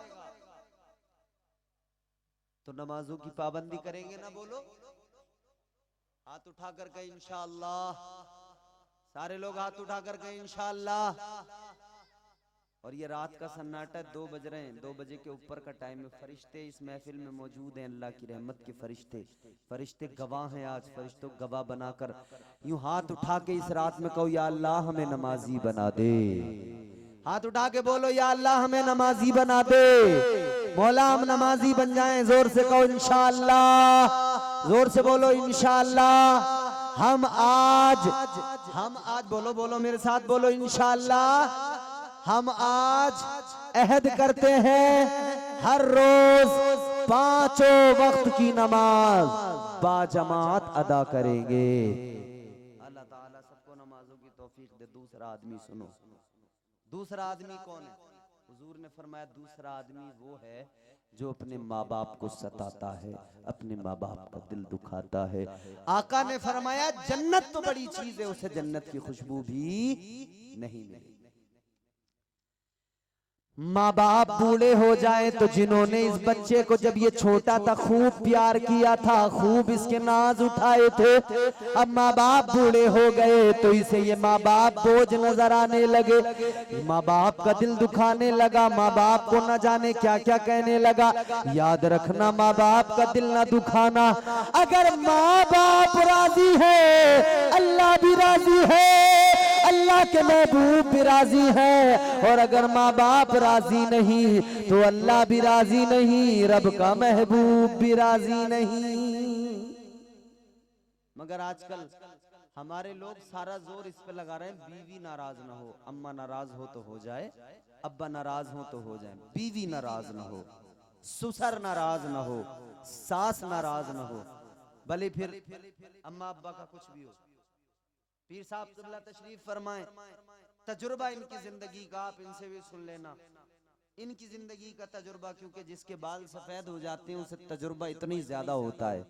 तो नमाजों की पाबंदी करेंगे ना? बोलो, हाथ उठा कर कहें इंशाअल्लाह। सारे लोग हाथ उठा कर कहें इंशाअल्लाह। और ये रात का सन्नाटा, 2 बज रहे हैं, 2 बजे के ऊपर का टाइम है। फरिश्ते इस महफिल में मौजूद हैं, अल्लाह की रहमत के फरिश्ते, फरिश्ते गवाह हैं। आज फरिश्तों गवाह बनाकर यूं हाथ उठा के इस रात में कहो या अल्लाह हमें नमाजी बना दे। हाथ उठा के बोलो या अल्लाह हमें नमाजी बना दे। मौला हम नमाजी बन जाएं, जोर से कहो इंशाअल्लाह, जोर से बोलो इंशाअल्लाह। हम आज बोलो, बोलो मेरे साथ बोलो इंशाअल्लाह। हम आज अहद करते हैं हर रोज 5 वक्त की नमाज बाजमात अदा करेंगे। अल्लाह ताला सबको नमाजों की तौफीक दे। दूसरा आदमी सुनो, दूसरा आदमी कौन है? हुजूर ने फरमाया दूसरा आदमी वो है जो अपने माँ बाप को सताता है, अपने माँ बाप का दिल दुखाता है। आका ने फरमाया जन्नत तो बड़ी चीज है, उसे जन्नत की खुशबू भी नहीं मिलेगी। माँ बाप बूढ़े हो जाए तो जिन्होंने इस बच्चे को जब ये छोटा था खूब प्यार किया था, खूब इसके नाज उठाए थे, अब माँ बाप बूढ़े हो गए तो इसे ये माँ बाप बोझ नजर आने लगे, माँ बाप का दिल दुखाने लगा, माँ बाप को न जाने क्या क्या कहने लगा। याद रखना, माँ बाप का दिल न दुखाना। अगर माँ बाप राजी है, अल्लाह भी राजी है, अल्लाह के महबूब भी राजी है, और अगर माँ बाप राजी नहीं तो अल्लाह भी राजी नहीं, रब का महबूब भी राजी नहीं। मगर आजकल हमारे लोग सारा जोर इस पे लगा रहे हैं बीवी नाराज ना हो। अम्मा नाराज हो तो हो जाए, अब्बा नाराज हो तो हो जाए, बीवी नाराज ना हो, ससुर नाराज ना हो, सास नाराज ना हो, भले फिर अम्मा अब्बा का कुछ भी हो। पीर साहब क़िबला तशरीफ फरमाएं, तजुर्बा इनकी जिंदगी का आप इनसे भी सुन लेना, इनकी जिंदगी का तजुर्बा, क्योंकि जिसके बाल सफेद हो जाते हैं उसे तजुर्बा इतनी ज्यादा होता है।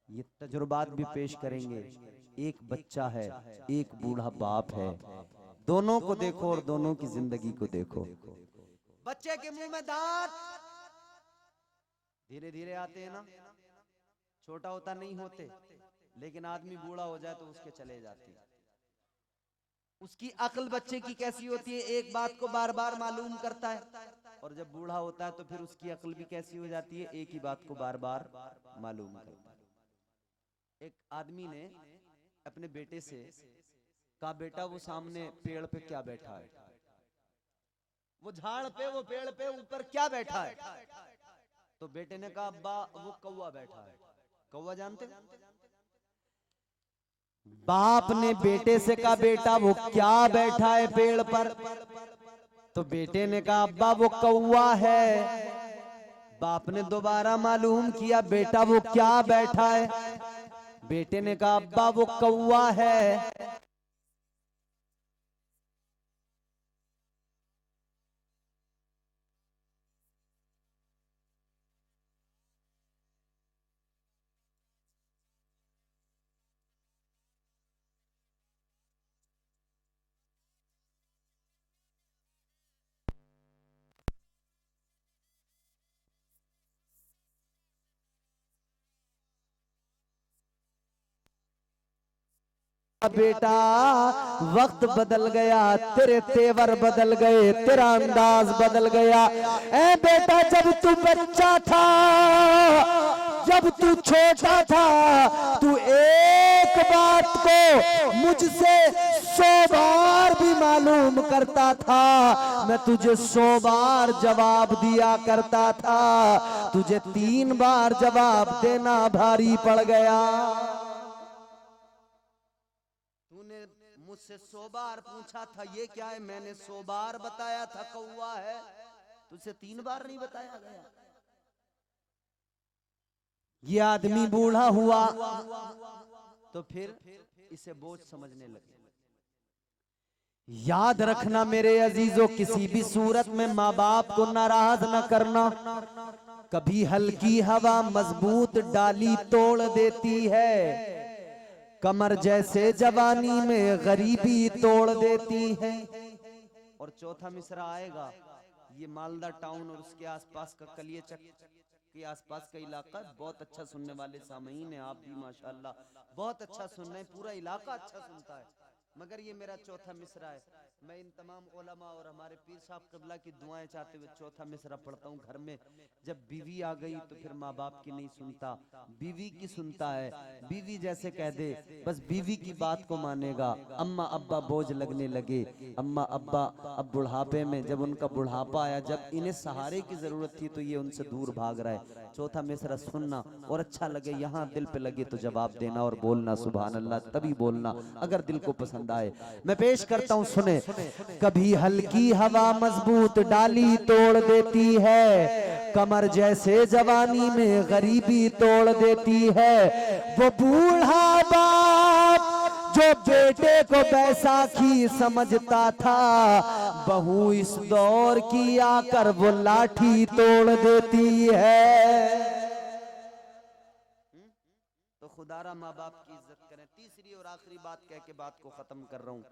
ये तजुर्बात भी पेश करेंगे। एक बच्चा है, एक बूढ़ा बाप है, दोनों को देखो और दोनों की जिंदगी को देखो। बच्चे के मुंह में दांत धीरे धीरे आते हैं ना, छोटा होता नहीं होते, लेकिन आदमी बूढ़ा हो जाए तो उसके चले जाते हैं। उसकी अक्ल बच्चे की कैसी होती है, एक बात को बार बार मालूम करता है, और जब बूढ़ा होता है तो फिर उसकी अक्ल भी कैसी हो जाती है, एक ही बात को बार बार मालूम करता है। एक आदमी ने अपने बेटे से कहा, बेटा वो सामने पेड़ पे क्या बैठा है? वो झाड़ पे, वो पेड़ पे ऊपर क्या बैठा है? तो बेटे ने कहा, अब्बा वो कौवा बैठा है। कौवा जानते? बाप ने बेटे से कहा, बेटा वो क्या बैठा है पेड़ पर? तो बेटे ने कहा, अब्बा वो कौवा है। बाप ने दोबारा मालूम किया, बेटा वो क्या बैठा है? बेटे ने कहा, अब्बा वो कौवा है।
बेटा वक्त बदल गया, तेरे तेवर बदल गए, तेरा अंदाज बदल गया। ए बेटा जब तू बच्चा था, जब तू छोटा था, तू एक बात को मुझसे 100 बार भी मालूम करता था, मैं तुझे 100 बार जवाब दिया करता था, तुझे 3 बार जवाब देना भारी पड़ गया।
तूने मुझसे 100 बार पूछा था ये क्या है, मैंने 100 बार बताया था कौवा है, तुझसे 3 बार नहीं बताया गया।
ये आदमी बूढ़ा हुआ
तो फिर इसे बोझ समझने लगे।
याद रखना मेरे अजीजों, किसी भी सूरत में माँ बाप को नाराज न करना। कभी हल्की हवा मजबूत डाली तोड़ देती है, कमर जैसे जवानी में गरीबी तोड़ देती है।
और चौथा मिसरा आएगा, ये मालदा टाउन और उसके आसपास का कलियाचक के आसपास का इलाका बहुत अच्छा सुनने वाले सामईन हैं, आप भी माशाल्लाह बहुत अच्छा सुन रहे हैं, पूरा इलाका अच्छा सुनता है। मगर ये मेरा चौथा मिसरा है, मैं इन तमाम उलमा और हमारे पीर साहब क़िबला की दुआएं चाहते हुए चौथा मिसरा पढ़ता हूँ। घर में जब बीवी आ गई तो फिर माँ बाप की नहीं सुनता, बीवी की सुनता है। बीवी जैसे कह दे बस बीवी की बात को मानेगा। अम्मा अब्बा बोझ लगने लगे, अम्मा अब्बा अब बुढ़ापे में, जब उनका बुढ़ापा आया, जब इन्हें सहारे की जरूरत थी तो ये उनसे दूर भाग रहा है। चौथा मिसरा सुनना और अच्छा लगे, यहाँ दिल पे लगे तो जवाब देना और बोलना सुभान अल्लाह, तभी बोलना अगर दिल को पसंद आए। मैं पेश करता हूँ, सुने। कभी हल्की हवा मजबूत डाली तोड़ देती है, कमर जैसे जवानी में गरीबी तोड़ देती है। वो बूढ़ा बाप जो बेटे को बैसाखी समझता था, बहू इस दौर की आकर वो लाठी तोड़ देती है। तो खुदारा माँ बाप की इज्जत करें। तीसरी और आखिरी बात कह के बात को खत्म कर रहा हूँ।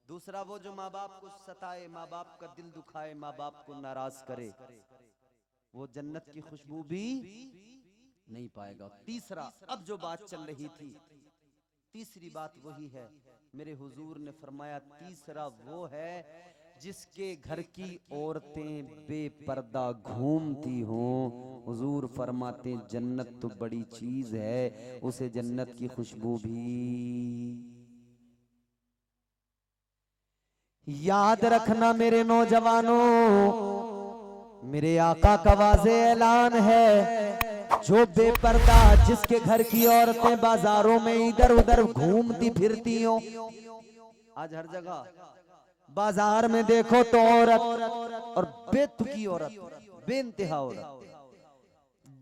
दूसरा, वो जो माँ बाप को सताए, माँ बाप का दिल दुखाए, माँ बाप को नाराज करे, वो जन्नत की खुशबू भी नहीं पाएगा। तीसरा, अब जो बात चल रही थी, तीसरी बात वही है, मेरे हुजूर ने फरमाया तीसरा वो है जिसके घर की औरतें बेपर्दा घूमती हों। हुजूर फरमाते जन्नत तो बड़ी चीज है, उसे जन्नत की खुशबू भी।
याद रखना मेरे नौजवानों, मेरे आका का वाज़े ऐलान है, जो बेपर्दा जिसके घर की औरतें बाजारों में इधर उधर घूमती फिरती हो।
आज हर जगह
बाजार में देखो तो औरत, और बेतुकी औरत, बेइंतहा औरत,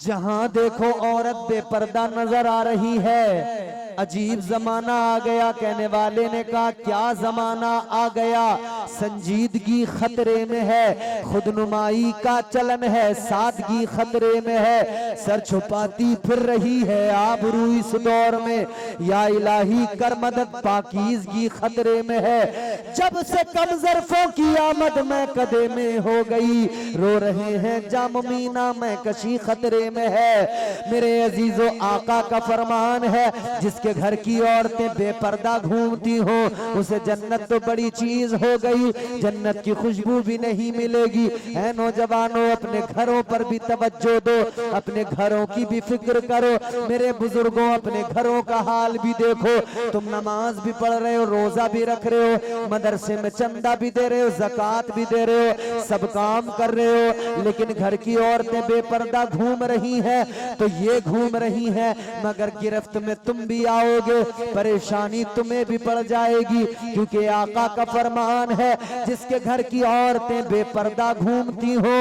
जहां देखो औरत बेपर्दा नजर आ रही है। अजीब जमाना आ गया, कहने वाले ने कहा क्या जमाना आ गया, संजीदगी खतरे में है, खुदनुमाई का चलन है, सादगी खतरे में है, सर छुपाती फिर रही है आबरू इस दौर में, या इलाही कर मदद, पाकीज़गी खतरे में है। जब से कम ज़र्फ़ों की आमद में कदे में हो गई, रो रहे हैं जाममीना में कशी खतरे में है। मेरे अजीजों, आका का फरमान है, जिसके घर की औरतें बेपर्दा घूमती हो उसे जन्नत तो बड़ी चीज हो गई, जन्नत की खुशबू भी नहीं मिलेगी। है नौजवानों, अपने घरों पर भी तवज्जो दो, अपने घरों की भी फिक्र करो। मेरे बुजुर्गों, अपने घरों का हाल भी देखो। तुम नमाज भी पढ़ रहे हो, रोजा भी रख रहे हो, मदरसे में चंदा भी दे रहे हो, ज़कात भी दे रहे हो, सब काम कर रहे हो, लेकिन घर की औरतें बेपर्दा घूम रही हैं तो ये घूम रही हैं, मगर गिरफ्त में तुम भी आओगे, परेशानी तुम्हें भी पड़ जाएगी। क्योंकि आका का फरमान है, जिसके घर की औरतें बेपर्दा घूमती हो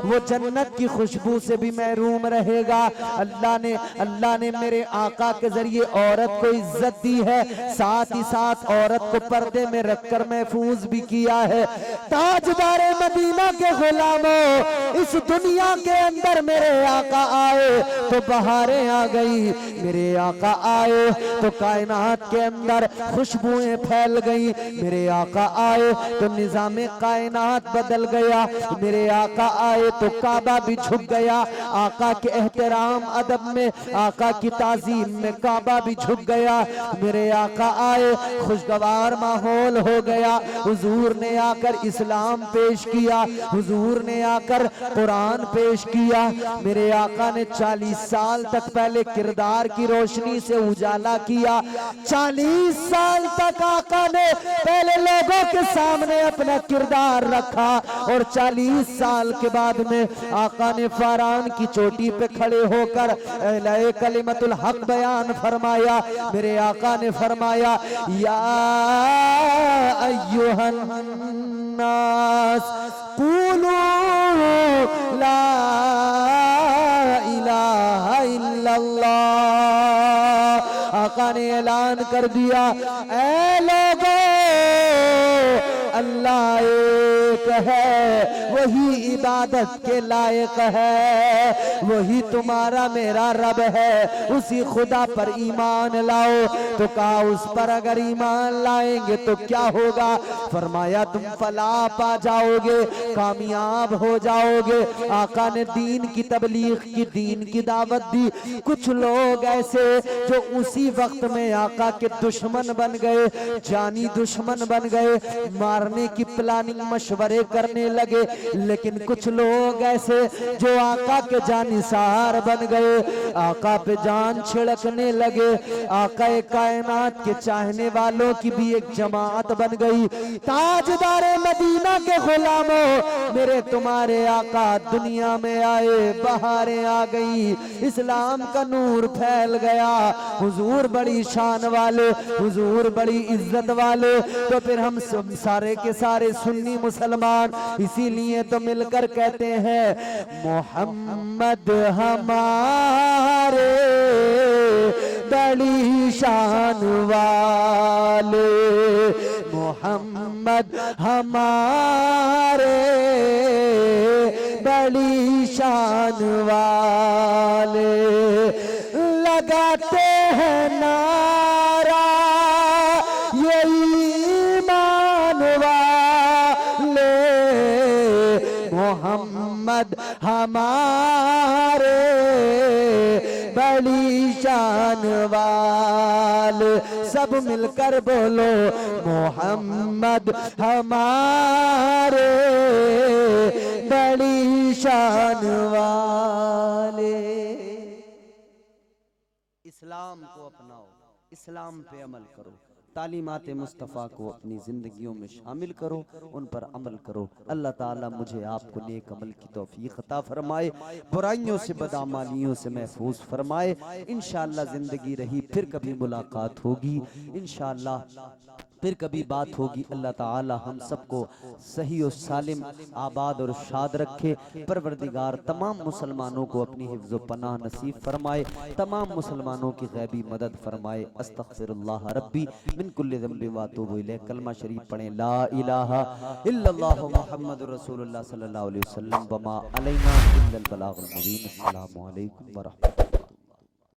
वो जन्नत की खुशबू से भी महरूम रहेगा। अल्लाह ने मेरे आका के जरिए औरत को इज्जत दी है, साथ ही साथ औरत को पर्दे में रखकर कर महफूज भी किया है। ताजदारे मदीना के गुलामों, इस दुनिया के अंदर मेरे आका आए तो बहारें आ गई, मेरे आका आए तो कायनात के अंदर खुशबुएं फैल गई, मेरे आका आए तो निजामे कायनात बदल गया, मेरे आका आए तो काबा भी झुक गया, आका के एहतराम अदब में, आका की ताजीम में काबा भी झुक गया, मेरे आका आए खुशगवार माहौल हो गया। हुजूर ने आकर इस्लाम पेश किया, हुजूर ने आकर कुरान पेश किया, मेरे आका ने 40 साल तक पहले किरदार की रोशनी से उजाला किया, 40 साल तक आका ने पहले लोगों के सामने अपना किरदार रखा और 40 साल के बाद में आका ने फरान की चोटी पे खड़े होकर एलाए कलिमतुल हक बयान फरमाया। मेरे आका ने फरमाया, या अय्युहन नास कूलू ला इलाहा इल्लल्लाह। आका ने ऐलान कर दिया, ऐ लोगों, अल्लाह एक है, वही इबादत के लायक है, वही तुम्हारा मेरा रब है, उसी खुदा पर ईमान लाओ। तो कहा उस पर अगर ईमान लाएंगे तो क्या होगा? फरमाया तुम फलाह पा जाओगे, कामयाब हो जाओगे। आका ने दीन की तबलीग की, दीन की दावत दी। कुछ लोग ऐसे जो उसी वक्त में आका के दुश्मन बन गए, जानी दुश्मन बन गए, मारने की प्लानिंग मशवरे करने लगे। लेकिन कुछ लोग ऐसे जो आका के जानिसार बन गए, आका पे जान छिड़कने लगे। आका कायनात के चाहने वालों की भी एक जमात बन गई। ताजदारे मदीना के गुलामों, मेरे तुम्हारे आका दुनिया में आए, बहारें आ गई, इस्लाम का नूर फैल गया। हुजूर बड़ी शान वाले, हुजूर बड़ी इज्जत वाले। तो फिर हम सब सारे के सारे सुन्नी मुसलमान इसीलिए तो मिलकर कहते हैं, मोहम्मद हमारे बड़ी शान वाले, मोहम्मद हमारे बड़ी शान वाले। लगाते हैं नारा ये ईमान वाले, मोहम्मद हमारे बड़ी शान वाले। सब मिलकर बोलो, मोहम्मद हमारे बड़ी शान वाले।
इस्लाम को अपनाओ, इस्लाम पे अमल करो, तालीमात मुस्तफ़ा को अपनी ज़िंदगियों में शामिल करो, उन पर अमल करो। अल्लाह ताला मुझे आपको नेक अमल की तौफीक अता फरमाए, बुराइयों से बदअमालियों से महफूज फरमाए। इंशाअल्लाह ज़िंदगी रही फिर कभी मुलाकात होगी, इंशाअल्लाह फिर कभी बात होगी। अल्लाह ताला हम सबको सही और सालिम, आबाद और शाद रखे। परवरदिगार तमाम मुसलमानों को अपनी हिफ्ज़ व पनाह नसीब फरमाए, तमाम मुसलमानों की गैबी मदद फरमाए। अस्तग़फिरुल्लाह रब्बी मिन कुल्लि ज़ंबि व अतूबु इलैह। कलमा शरीफ पढ़ें, ला इलाहा इल्लल्लाह मुहम्मदुर रसूलुल्लाह सल्लल्लाहु अलैहि वसल्लम व मा अलैना इल्लल बलागुल मुबीन। अस्सलामु अलैकुम व रहमतुल्लाह।